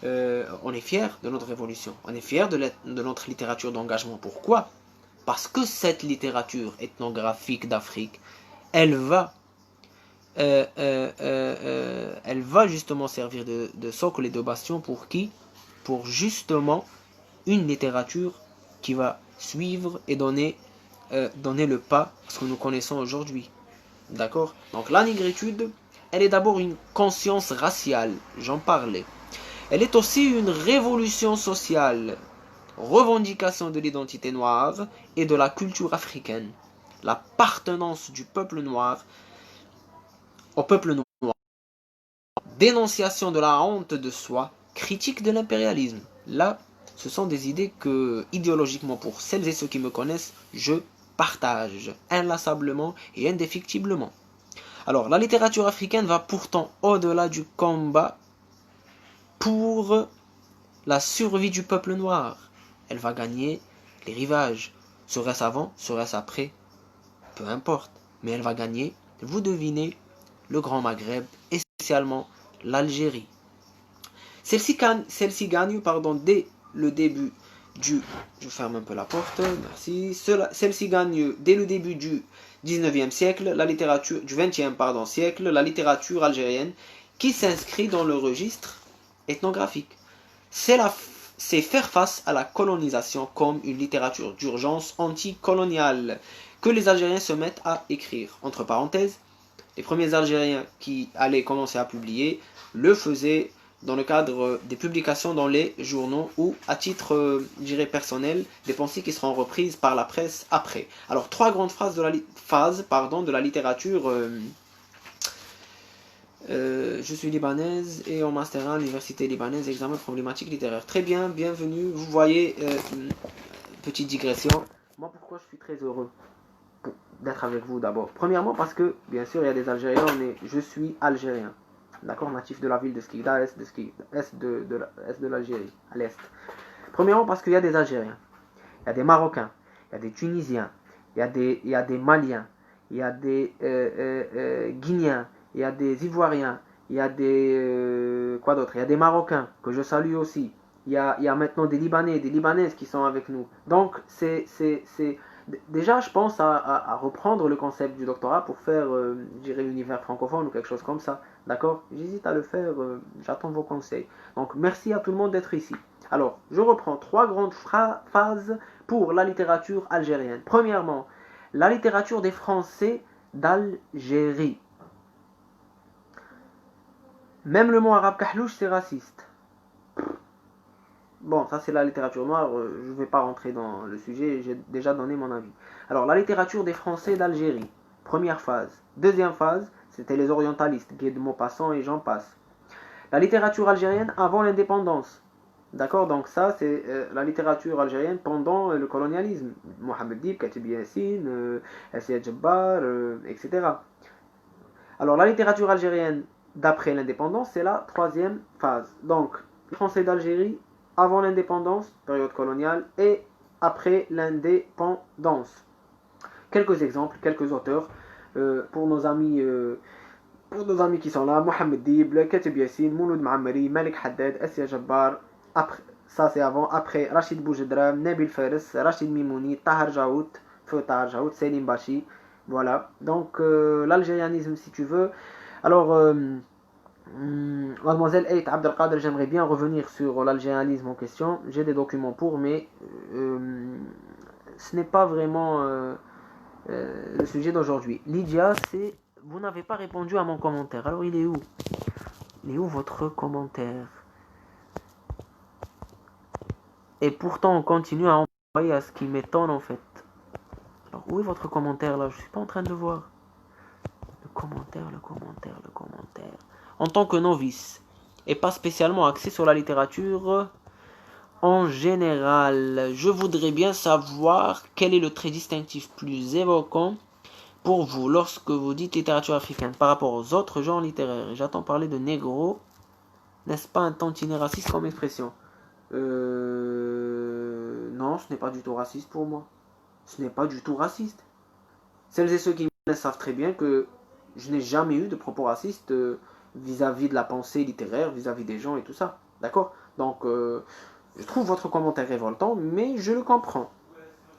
on est fiers de notre révolution, on est fiers de notre littérature d'engagement. Pourquoi? Parce que cette littérature ethnographique d'Afrique, elle va justement servir de socle et de bastion pour qui? Pour justement une littérature qui va suivre et donner le pas à ce que nous connaissons aujourd'hui. D'accord? Donc la négritude, elle est d'abord une conscience raciale, j'en parlais. Elle est aussi une révolution sociale, revendication de l'identité noire et de la culture africaine, l'appartenance du peuple noir au peuple noir, dénonciation de la honte de soi, critique de l'impérialisme. Là, ce sont des idées que, idéologiquement, pour celles et ceux qui me connaissent, je partage inlassablement et indéfectiblement. Alors, la littérature africaine va pourtant au-delà du combat pour la survie du peuple noir. Elle va gagner les rivages. Serait-ce avant, serait-ce après? Peu importe. Mais elle va gagner, vous devinez, le Grand Maghreb et spécialement l'Algérie. Celle-ci gagne dès le début du... Je ferme un peu la porte, merci. Celle-ci gagne dès le début du 19e siècle, la littérature du 20e siècle, la littérature algérienne qui s'inscrit dans le registre ethnographique. C'est faire face à la colonisation comme une littérature d'urgence anticoloniale que les Algériens se mettent à écrire. Entre parenthèses, les premiers Algériens qui allaient commencer à publier le faisaient dans le cadre des publications dans les journaux ou à titre, je dirais, personnel, des pensées qui seront reprises par la presse après. Alors, trois grandes phases de la littérature. Je suis libanaise et en master 1 à l'université libanaise, examen problématique littéraire. Très bien, bienvenue. Vous voyez, petite digression. Moi, pourquoi je suis très heureux d'être avec vous d'abord? Premièrement, parce que, bien sûr, il y a des Algériens, je suis algérien. D'accord, natif de la ville de Skikda, est de l'Algérie, à l'est. Premièrement, parce qu'il y a des Algériens, il y a des Marocains, il y a des Tunisiens, il y a des Maliens, il y a des Guinéens, il y a des Ivoiriens, il y a des quoi d'autre? Il y a des Marocains que je salue aussi. Il y a maintenant des Libanais, des Libanaises qui sont avec nous. Donc déjà, je pense à reprendre le concept du doctorat pour faire, je dirais, l'univers francophone ou quelque chose comme ça. D'accord? J'hésite à le faire, j'attends vos conseils. Donc, merci à tout le monde d'être ici. Alors, je reprends trois grandes phases pour la littérature algérienne. Premièrement, la littérature des Français d'Algérie. Même le mot arabe kahlouche, c'est raciste. bon, ça c'est la littérature noire, je ne vais pas rentrer dans le sujet, j'ai déjà donné mon avis. Alors, la littérature des Français d'Algérie, première phase. Deuxième phase, c'était les orientalistes, Guy de Maupassant et j'en passe. La littérature algérienne avant l'indépendance. D'accord, donc ça c'est la littérature algérienne pendant le colonialisme. Mohamed Dib, Katib Yassine, Assia Djabbar, etc. Alors la littérature algérienne d'après l'indépendance, c'est la troisième phase. Donc, les Français d'Algérie avant l'indépendance, période coloniale, et après l'indépendance. Quelques exemples, quelques auteurs pour nos amis. Pour nos amis qui sont là, Mohamed Dib, Katib Yassine, Mouloud Ma'amari, Malik Haddad, Assia Jabbar, après, ça c'est avant, après Rachid Boujadram, Nabil Fares, Rachid Mimouni, Tahar Jaout, Feu Tahar Jaout, Selim Bachi, voilà. Donc l'algérianisme si tu veux. Alors, mademoiselle Eit Abdelkader, j'aimerais bien revenir sur l'algérianisme en question. J'ai des documents pour, mais ce n'est pas vraiment le sujet d'aujourd'hui. Lydia, c'est... Vous n'avez pas répondu à mon commentaire. Alors il est où? Il est où votre commentaire? Et pourtant on continue à envoyer à ce qui m'étonne en fait. Alors où est votre commentaire là? Je ne suis pas en train de le voir. Le commentaire. En tant que novice, et pas spécialement axé sur la littérature en général, je voudrais bien savoir quel est le trait distinctif plus évoquant pour vous lorsque vous dites littérature africaine par rapport aux autres genres littéraires. J'entends parler de négro. N'est-ce pas un tantinet raciste comme expression? Non, ce n'est pas du tout raciste pour moi. Ce n'est pas du tout raciste. Celles et ceux qui me connaissent savent très bien que je n'ai jamais eu de propos racistes vis-à-vis de la pensée littéraire, vis-à-vis des gens et tout ça. D'accord? Donc, je trouve votre commentaire révoltant, mais je le comprends.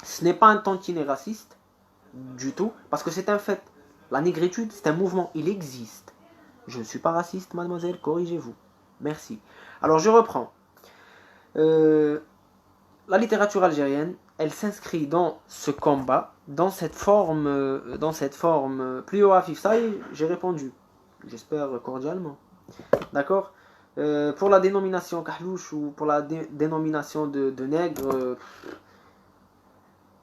Ce n'est pas un tantinet raciste du tout, parce que c'est un fait. La négritude, c'est un mouvement, il existe. Je ne suis pas raciste, mademoiselle, corrigez-vous. Merci. Alors, je reprends. La littérature algérienne, elle s'inscrit dans ce combat, dans cette forme plus haut afif. Ça y est, j'ai répondu. J'espère cordialement. D'accord. Pour la dénomination kahlouche ou pour la dénomination de nègre,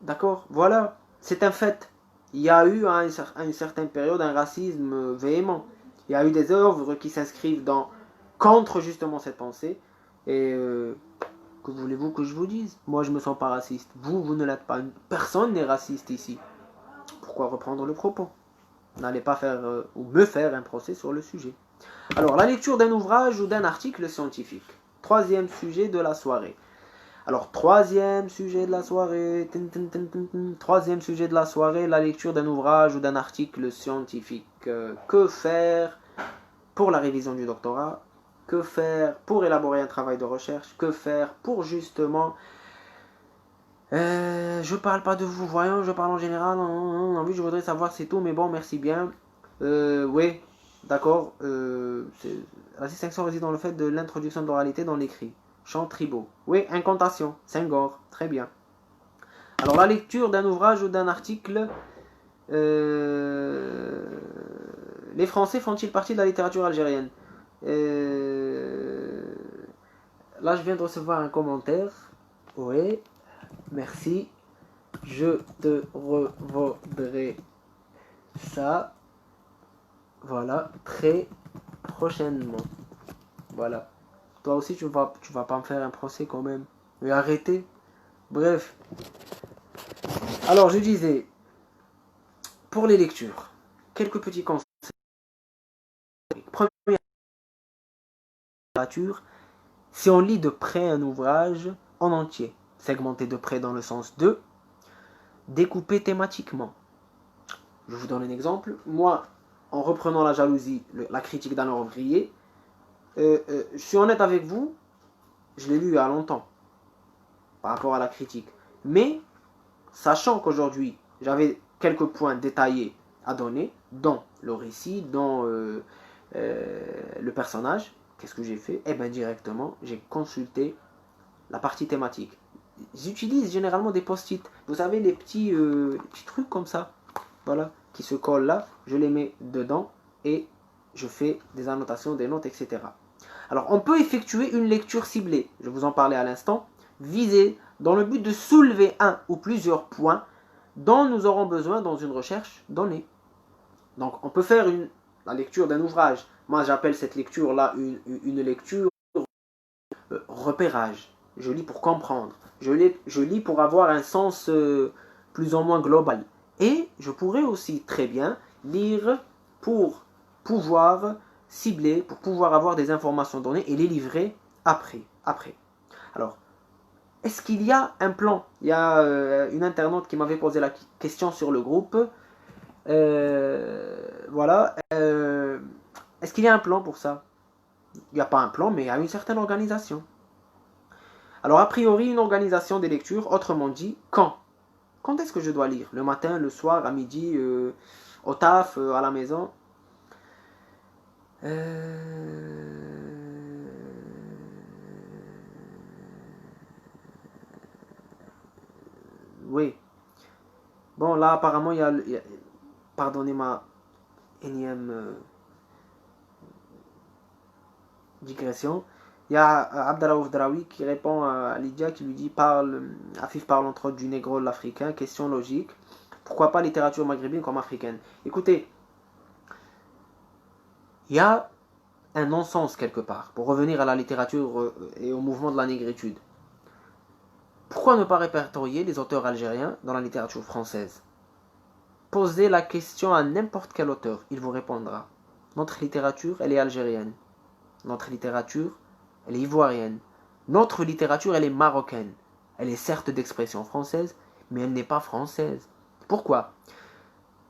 d'accord, voilà, c'est un fait. Il y a eu à une certaine période un racisme véhément. Il y a eu des œuvres qui s'inscrivent contre justement cette pensée. Et que voulez-vous que je vous dise? Moi, je me sens pas raciste. Vous ne l'êtes pas. Personne n'est raciste ici. Pourquoi reprendre le propos? N'allez pas faire ou me faire un procès sur le sujet. Alors, la lecture d'un ouvrage ou d'un article scientifique. Troisième sujet de la soirée. Alors, troisième sujet de la soirée. Troisième sujet de la soirée, la lecture d'un ouvrage ou d'un article scientifique. Que faire pour la révision du doctorat? Que faire pour élaborer un travail de recherche? Que faire pour justement... je parle pas de vous, voyons, je parle en général. Oui, je voudrais savoir, c'est tout, mais bon, merci bien. Oui, d'accord. La distinction réside dans le fait de l'introduction d'oralité dans l'écrit. Chant tribaux. Oui, incantation. Senghor. Très bien. Alors, la lecture d'un ouvrage ou d'un article... les Français font-ils partie de la littérature algérienne? Là, je viens de recevoir un commentaire. Oui, merci. Je te revaudrai ça. Voilà, très prochainement. Voilà. Toi aussi, tu vas pas me faire un procès quand même. Mais arrêtez. Bref. Alors, je disais, pour les lectures, quelques petits conseils. Première littérature, si on lit de près un ouvrage en entier, segmenté de près dans le sens de découpé thématiquement. Je vous donne un exemple. Moi, en reprenant La jalousie, la critique d'Alain Ouvrier, je suis honnête avec vous, je l'ai lu il y a longtemps, par rapport à la critique. Mais, sachant qu'aujourd'hui, j'avais quelques points détaillés à donner, dans le récit, dans le personnage, qu'est-ce que j'ai fait? Eh bien, directement, j'ai consulté la partie thématique. J'utilise généralement des post-it. Vous savez, les petits trucs comme ça, voilà, qui se collent là. Je les mets dedans et je fais des annotations, des notes, etc. Alors, on peut effectuer une lecture ciblée, je vous en parlais à l'instant, visée dans le but de soulever un ou plusieurs points dont nous aurons besoin dans une recherche donnée. Donc, on peut faire la lecture d'un ouvrage. Moi, j'appelle cette lecture-là une lecture repérage. Je lis pour comprendre. Je lis pour avoir un sens plus ou moins global. Et je pourrais aussi très bien lire pour pouvoir cibler, pour pouvoir avoir des informations données et les livrer après. Alors, est-ce qu'il y a un plan? Il y a une internaute qui m'avait posé la question sur le groupe. Voilà. Est-ce qu'il y a un plan pour ça? Il n'y a pas un plan, mais il y a une certaine organisation. Alors, a priori, une organisation des lectures, autrement dit, quand? Quand est-ce que je dois lire? Le matin, le soir, à midi, au taf, à la maison? Oui. Bon, là, apparemment, pardonnez ma énième digression. Il y a Abdallah Draoui qui répond à Lydia qui lui dit Afif parle entre autres du négro l'africain, question logique. Pourquoi pas littérature maghrébine comme africaine? Écoutez, il y a un non-sens quelque part, pour revenir à la littérature et au mouvement de la négritude. Pourquoi ne pas répertorier les auteurs algériens dans la littérature française? Posez la question à n'importe quel auteur, il vous répondra. Notre littérature, elle est algérienne. Notre littérature, elle est ivoirienne. Notre littérature, elle est marocaine. Elle est certes d'expression française, mais elle n'est pas française. Pourquoi?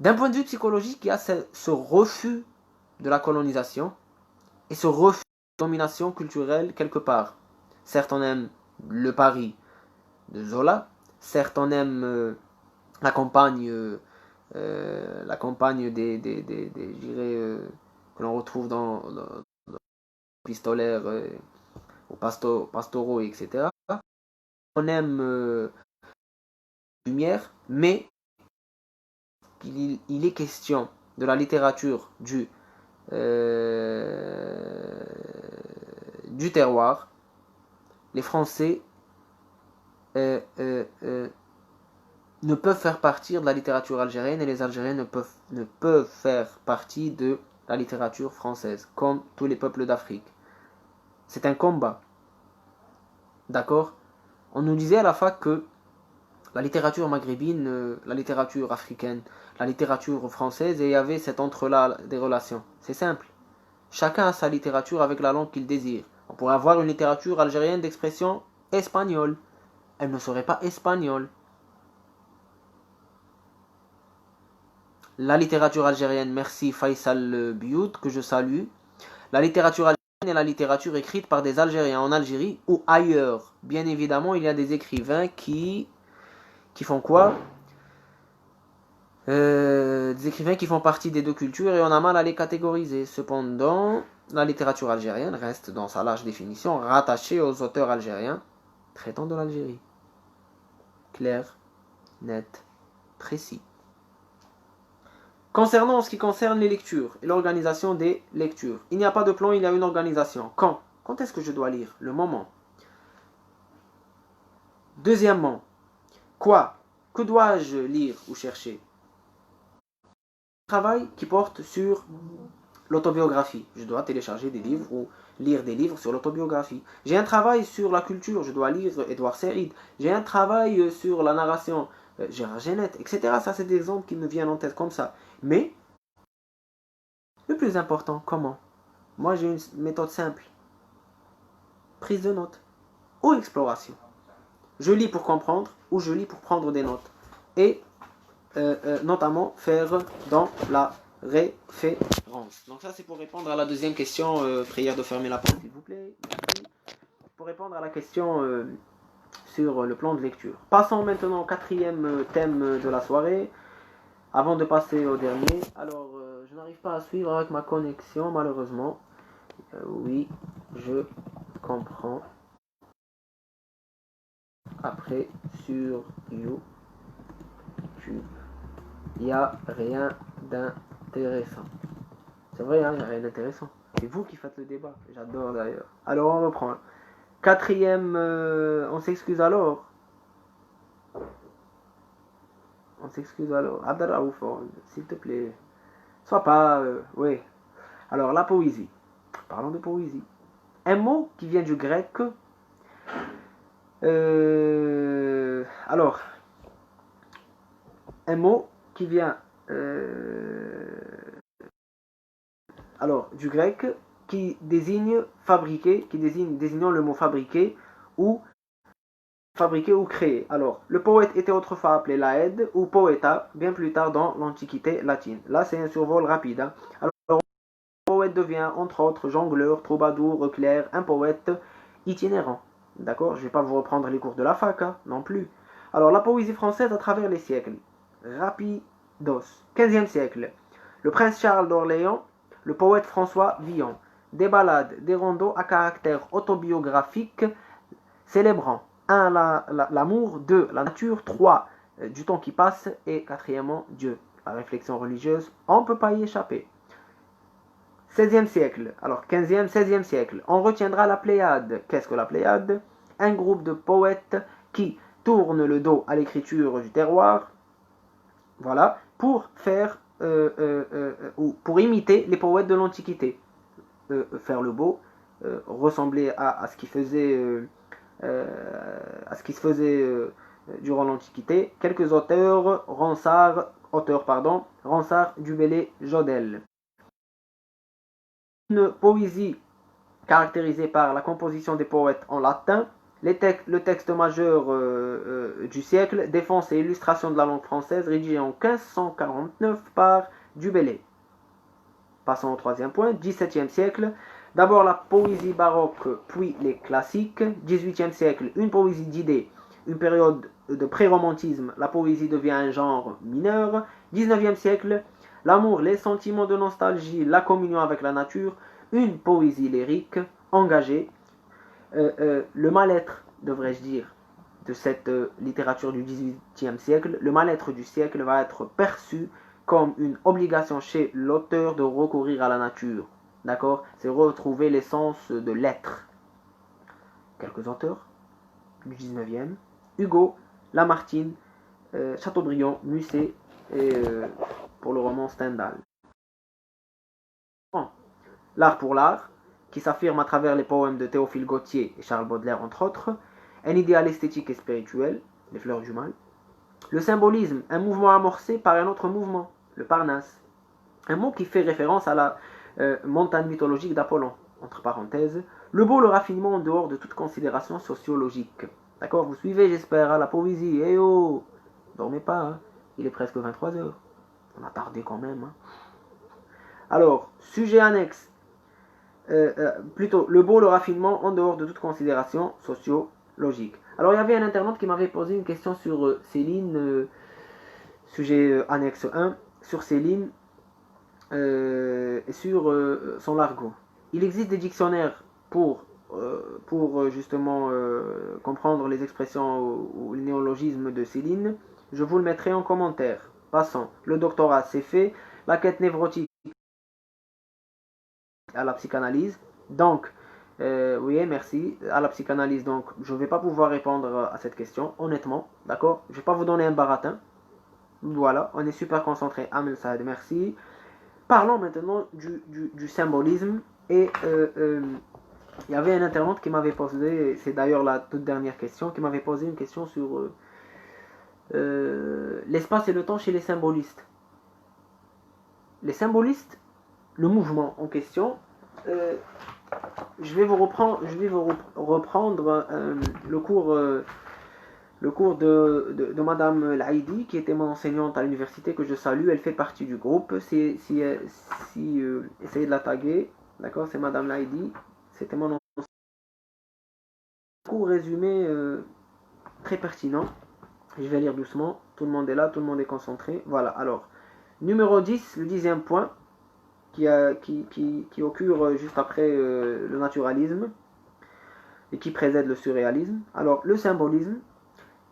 D'un point de vue psychologique, il y a ce refus de la colonisation et ce refus de domination culturelle quelque part. Certes, on aime le Paris de Zola, certes, on aime la campagne je dirais, que l'on retrouve dans pistolaires aux pastoraux, etc. On aime Lumière, mais il est question de la littérature du terroir. Les Français ne peuvent faire partie de la littérature algérienne et les Algériens ne peuvent faire partie de la littérature française, comme tous les peuples d'Afrique. C'est un combat. D'accord? On nous disait à la fac que la littérature maghrébine, la littérature africaine, la littérature française, et il y avait cet entre-là des relations. C'est simple. Chacun a sa littérature avec la langue qu'il désire. On pourrait avoir une littérature algérienne d'expression espagnole. Elle ne serait pas espagnole. La littérature algérienne, merci Faisal Biout, que je salue. La littérature algérienne est la littérature écrite par des Algériens en Algérie ou ailleurs. Bien évidemment, il y a des écrivains qui font quoi? Des écrivains qui font partie des deux cultures et on a mal à les catégoriser. Cependant, la littérature algérienne reste dans sa large définition rattachée aux auteurs algériens traitant de l'Algérie. Clair, net, précis. Concernant ce qui concerne les lectures et l'organisation des lectures, il n'y a pas de plan, il y a une organisation. Quand? Quand est-ce que je dois lire? Le moment. Deuxièmement, quoi? Que dois-je lire ou chercher? Travail qui porte sur l'autobiographie. Je dois télécharger des livres ou lire des livres sur l'autobiographie. J'ai un travail sur la culture, je dois lire Édouard Saïd. J'ai un travail sur la narration, Gérard Genette, etc. Ça, c'est des exemples qui me viennent en tête comme ça. Mais, le plus important, comment? Moi, j'ai une méthode simple. Prise de notes ou exploration. Je lis pour comprendre ou je lis pour prendre des notes. Et notamment faire dans la référence. Donc ça c'est pour répondre à la deuxième question. Prière de fermer la porte s'il vous plaît. Merci. Pour répondre à la question sur le plan de lecture. Passons maintenant au quatrième thème de la soirée. Avant de passer au dernier. Alors je n'arrive pas à suivre avec ma connexion malheureusement. Oui, je comprends. Après sur YouTube. Il n'y a rien d'intéressant. C'est vrai, hein, il n'y a rien d'intéressant. C'est vous qui faites le débat. J'adore d'ailleurs. Alors on reprend. Quatrième, on s'excuse alors. On s'excuse alors. Abdelraouf, s'il te plaît. Sois pas... oui. Alors la poésie. Parlons de poésie. Un mot qui vient du grec. Alors, un mot qui vient du grec qui désigne fabriquer, désignant le mot fabriquer ou créer. Alors, le poète était autrefois appelé laed ou poeta, bien plus tard dans l'Antiquité latine. Là, c'est un survol rapide. Hein. Alors, le poète devient, entre autres, jongleur, troubadour, clerc, un poète itinérant. D'accord? Je ne vais pas vous reprendre les cours de la fac, hein, non plus. Alors, la poésie française à travers les siècles. Rapidos. 15e siècle. Le prince Charles d'Orléans, le poète François Villon. Des ballades, des rondeaux à caractère autobiographique, célébrant 1. L'amour, 2. La nature, 3. Du temps qui passe, et 4. Dieu. La réflexion religieuse, on ne peut pas y échapper. 16e siècle, alors 15e, 16e siècle, on retiendra la Pléiade. Qu'est-ce que la Pléiade? Un groupe de poètes qui tournent le dos à l'écriture du terroir, voilà, pour faire ou pour imiter les poètes de l'Antiquité, faire le beau, ressembler à ce qui faisait durant l'Antiquité. Quelques auteurs, Ronsard, Dubellay, Jodelle. Une poésie caractérisée par la composition des poètes en latin. Le texte majeur du siècle, défense et illustration de la langue française, rédigé en 1549 par Dubellay. Passons au troisième point, 17e siècle. D'abord la poésie baroque, puis les classiques. 18e siècle, une poésie d'idées, une période de pré-romantisme. La poésie devient un genre mineur. 19e siècle, l'amour, les sentiments de nostalgie, la communion avec la nature. Une poésie lyrique, engagée. Le mal-être, devrais-je dire, de cette littérature du 18e siècle, le mal-être du siècle va être perçu comme une obligation chez l'auteur de recourir à la nature. D'accord? C'est retrouver l'essence de l'être. Quelques auteurs du 19e. Hugo, Lamartine, Chateaubriand, Musset et pour le roman Stendhal. L'art pour l'art, qui s'affirme à travers les poèmes de Théophile Gautier et Charles Baudelaire entre autres. Un idéal esthétique et spirituel, les fleurs du mal. Le symbolisme, un mouvement amorcé par un autre mouvement, le Parnasse. Un mot qui fait référence à la montagne mythologique d'Apollon, entre parenthèses. Le beau, le raffinement en dehors de toute considération sociologique. D'accord? Vous suivez, j'espère, à la poésie. Eh oh! Dormez pas, hein? Il est presque 23h. On a tardé quand même. Hein? Alors, sujet annexe. Plutôt, le beau, le raffinement en dehors de toute considération sociologique. Alors, il y avait un internaute qui m'avait posé une question sur Céline, sujet annexe 1, sur Céline et sur son largo. Il existe des dictionnaires pour justement comprendre les expressions ou les néologismes de Céline. Je vous le mettrai en commentaire. Passons. Le doctorat, c'est fait. La quête névrotique à la psychanalyse. Donc, oui, merci. À la psychanalyse, donc, je ne vais pas pouvoir répondre à cette question, honnêtement. D'accord? Je ne vais pas vous donner un baratin. Voilà, on est super concentré. Amel Saad, merci. Parlons maintenant du symbolisme. Et il y avait un internaute qui m'avait posé, c'est d'ailleurs la toute dernière question, qui m'avait posé une question sur l'espace et le temps chez les symbolistes. Les symbolistes, le mouvement en question, je vais vous reprendre le cours de Madame Laïdi, qui était mon enseignante à l'université, que je salue. Elle fait partie du groupe. Essayez de la taguer. D'accord? C'est Madame Laïdi. C'était mon enseignante. Cours résumé très pertinent. Je vais lire doucement. Tout le monde est là, tout le monde est concentré. Voilà. Alors, numéro 10, le 10e point, qui occure juste après le naturalisme et qui précède le surréalisme. Alors, le symbolisme.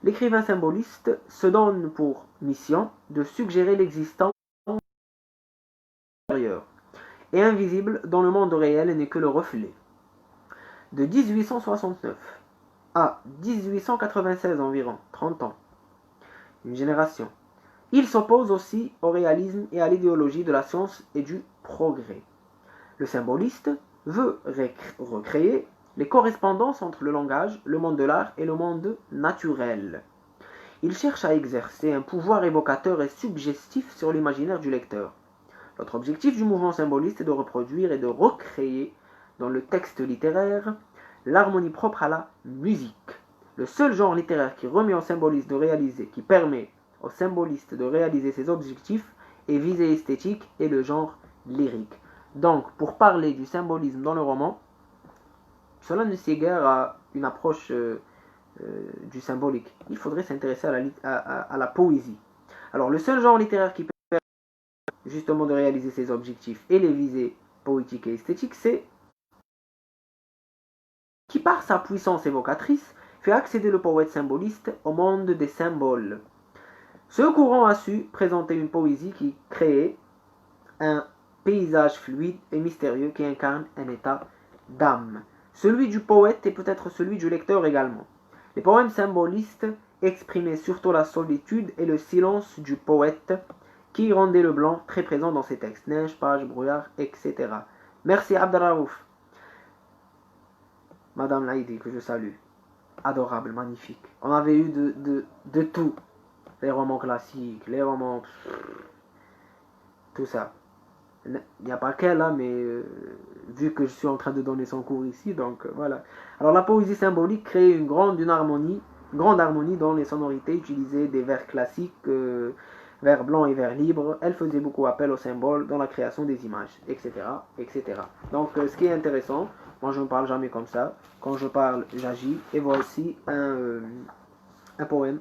L'écrivain symboliste se donne pour mission de suggérer l'existence intérieure et invisible dont le monde réel n'est que le reflet. De 1869 à 1896 environ, 30 ans, une génération. Il s'oppose aussi au réalisme et à l'idéologie de la science et du progrès. Le symboliste veut recréer les correspondances entre le langage, le monde de l'art et le monde naturel. Il cherche à exercer un pouvoir évocateur et suggestif sur l'imaginaire du lecteur. L'autre objectif du mouvement symboliste est de reproduire et de recréer dans le texte littéraire l'harmonie propre à la musique. Le seul genre littéraire qui remet au symboliste de réaliser, qui permet au symboliste de réaliser ses objectifs et visées esthétiques est le genre lyrique. Donc, pour parler du symbolisme dans le roman, cela ne sied guère à une approche du symbolique. Il faudrait s'intéresser à la poésie. Alors, le seul genre littéraire qui permet justement de réaliser ses objectifs et les visées poétiques et esthétiques, c'est qui, par sa puissance évocatrice, fait accéder le poète symboliste au monde des symboles. Ce courant a su présenter une poésie qui crée un paysage fluide et mystérieux qui incarne un état d'âme. Celui du poète et peut-être celui du lecteur également. Les poèmes symbolistes exprimaient surtout la solitude et le silence du poète qui rendait le blanc très présent dans ses textes. Neige, page, brouillard, etc. Merci Abdelraouf. Madame Laïdi, que je salue. Adorable, magnifique. On avait eu de tout. Les romans classiques, les romans... tout ça. Il n'y a pas qu'elle, hein, mais vu que je suis en train de donner son cours ici, donc voilà. Alors la poésie symbolique crée une grande harmonie dans les sonorités utilisées des vers classiques, vers blanc et vers libre. Elle faisait beaucoup appel aux symboles dans la création des images, etc. etc. Donc ce qui est intéressant, moi je ne parle jamais comme ça. Quand je parle, j'agis. Et voici un poème.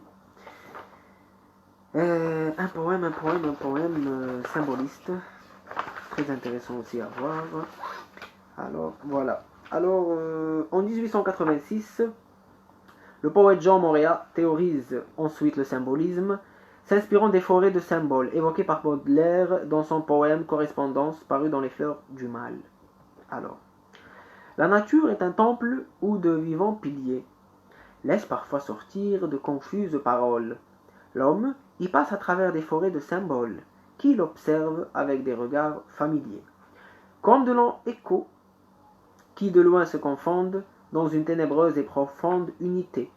Un poème symboliste. Très intéressant aussi à voir. Alors, voilà. Alors, en 1886, le poète Jean Moréa théorise ensuite le symbolisme, s'inspirant des forêts de symboles évoquées par Baudelaire dans son poème Correspondance paru dans les Fleurs du Mal. Alors, la nature est un temple où de vivants piliers laissent parfois sortir de confuses paroles. L'homme y passe à travers des forêts de symboles qu'il observe avec des regards familiers, comme de longs échos qui de loin se confondent dans une ténébreuse et profonde unité,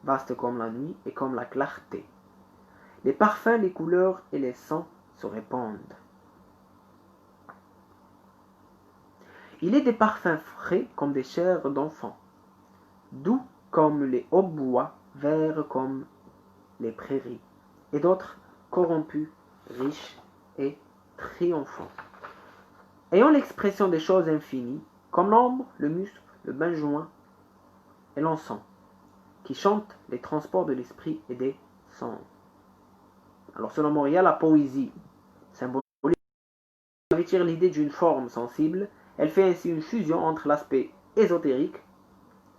vaste comme la nuit et comme la clarté. Les parfums, les couleurs et les sons se répandent. Il est des parfums frais comme des chairs d'enfants, doux comme les hautbois, verts comme les prairies, et d'autres corrompus, riches et triomphants. Ayant l'expression des choses infinies, comme l'ombre, le muscle, le benjoin et l'encens, qui chantent les transports de l'esprit et des sens. Alors selon Moria, la poésie symbolique revêtir l'idée d'une forme sensible, elle fait ainsi une fusion entre l'aspect ésotérique,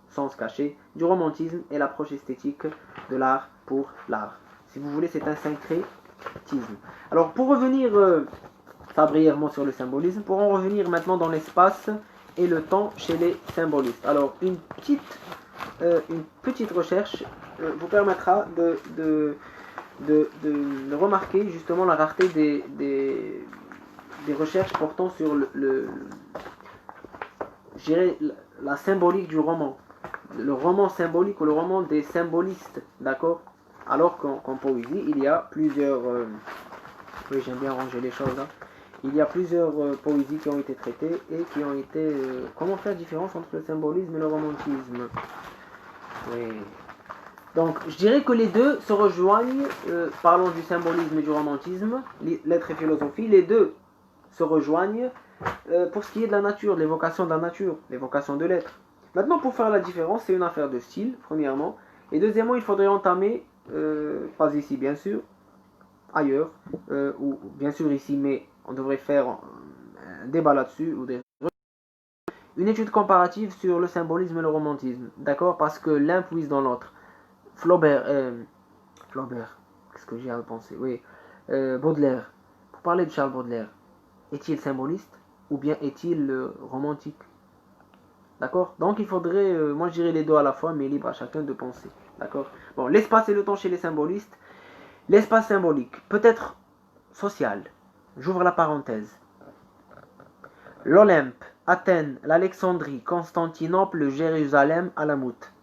sens caché, du romantisme et l'approche esthétique de l'art pour l'art. Si vous voulez, c'est un syncrétisme. Alors pour revenir brièvement sur le symbolisme, pour en revenir maintenant dans l'espace et le temps chez les symbolistes. Alors une petite recherche vous permettra de remarquer justement la rareté des recherches portant sur la symbolique du roman. Le roman symbolique ou le roman des symbolistes, d'accord? Alors qu'en poésie, il y a plusieurs... oui, j'aime bien ranger les choses, hein. Il y a plusieurs poésies qui ont été traitées et qui ont été... comment faire différence entre le symbolisme et le romantisme? Oui. Donc, je dirais que les deux se rejoignent, parlons du symbolisme et du romantisme, lettres et philosophie, les deux se rejoignent pour ce qui est de la nature, de l'évocation de la nature, l'évocation de l'être. Maintenant, pour faire la différence, c'est une affaire de style, premièrement, et deuxièmement, il faudrait entamer, pas ici bien sûr, ailleurs, ou bien sûr ici, mais on devrait faire un débat là-dessus, ou une étude comparative sur le symbolisme et le romantisme, d'accord? Parce que l'un puise dans l'autre. Flaubert, qu'est-ce que j'ai à penser? Oui, Baudelaire. Pour parler de Charles Baudelaire, est-il symboliste? ou bien est-il romantique? D'accord? Donc il faudrait, moi je dirais les deux à la fois, mais libre à chacun de penser. D'accord? Bon, l'espace et le temps chez les symbolistes. L'espace symbolique peut être social. J'ouvre la parenthèse. L'Olympe, Athènes, l'Alexandrie, Constantinople, Jérusalem, Alamout.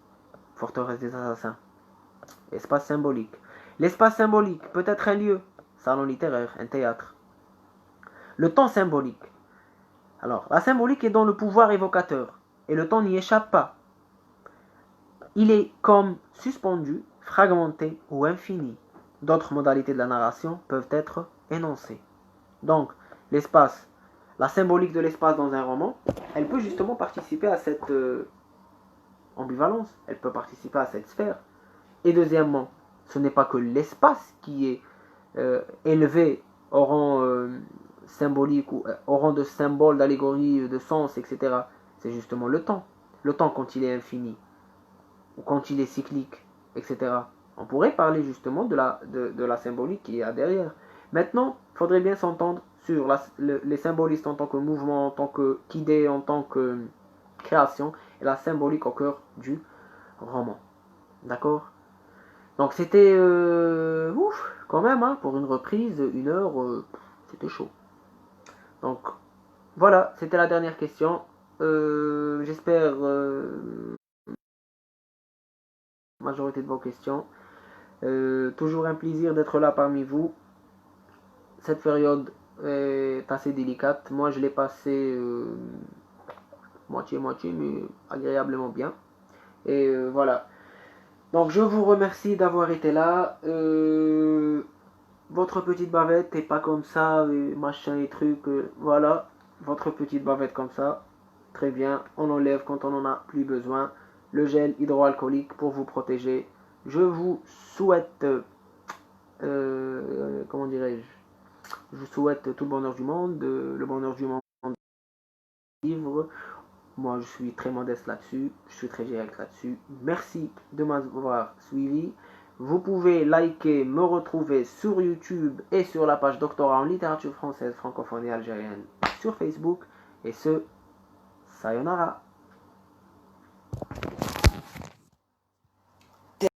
Forteresse des assassins. Espace symbolique. L'espace symbolique peut être un lieu. Salon littéraire, un théâtre. Le temps symbolique. Alors, la symbolique est dans le pouvoir évocateur. Et le temps n'y échappe pas. Il est comme suspendu, fragmenté ou infini. D'autres modalités de la narration peuvent être énoncées. Donc, l'espace, la symbolique de l'espace dans un roman, elle peut justement participer à cette ambivalence, elle peut participer à cette sphère. Et deuxièmement, ce n'est pas que l'espace qui est élevé au rang symbolique ou au rang de symbole, d'allégorie, de sens, etc. C'est justement le temps. Le temps quand il est infini, ou quand il est cyclique, etc. On pourrait parler justement de la symbolique qu'il y a derrière. Maintenant, il faudrait bien s'entendre sur les symbolistes en tant que mouvement, en tant qu'idée, en tant que création, et la symbolique au cœur du roman. D'accord? Donc c'était ouf, quand même, hein, pour une reprise, 1 heure, c'était chaud. Donc voilà, c'était la dernière question. J'espère majorité de vos questions. Toujours un plaisir d'être là parmi vous. Cette période est assez délicate. Moi, je l'ai passée moitié-moitié, mais agréablement bien. Et voilà. Donc, je vous remercie d'avoir été là. Votre petite bavette est pas comme ça, machin et truc. Voilà. Votre petite bavette comme ça. Très bien. On enlève quand on en a plus besoin. Le gel hydroalcoolique pour vous protéger. Je vous souhaite, comment dirais-je, je vous souhaite tout le bonheur du monde, le bonheur du monde de vivre. Moi, je suis très modeste là-dessus, je suis très direct là-dessus. Merci de m'avoir suivi. Vous pouvez liker, me retrouver sur YouTube et sur la page Doctorat en littérature française, francophone et algérienne sur Facebook. Et ce, sayonara.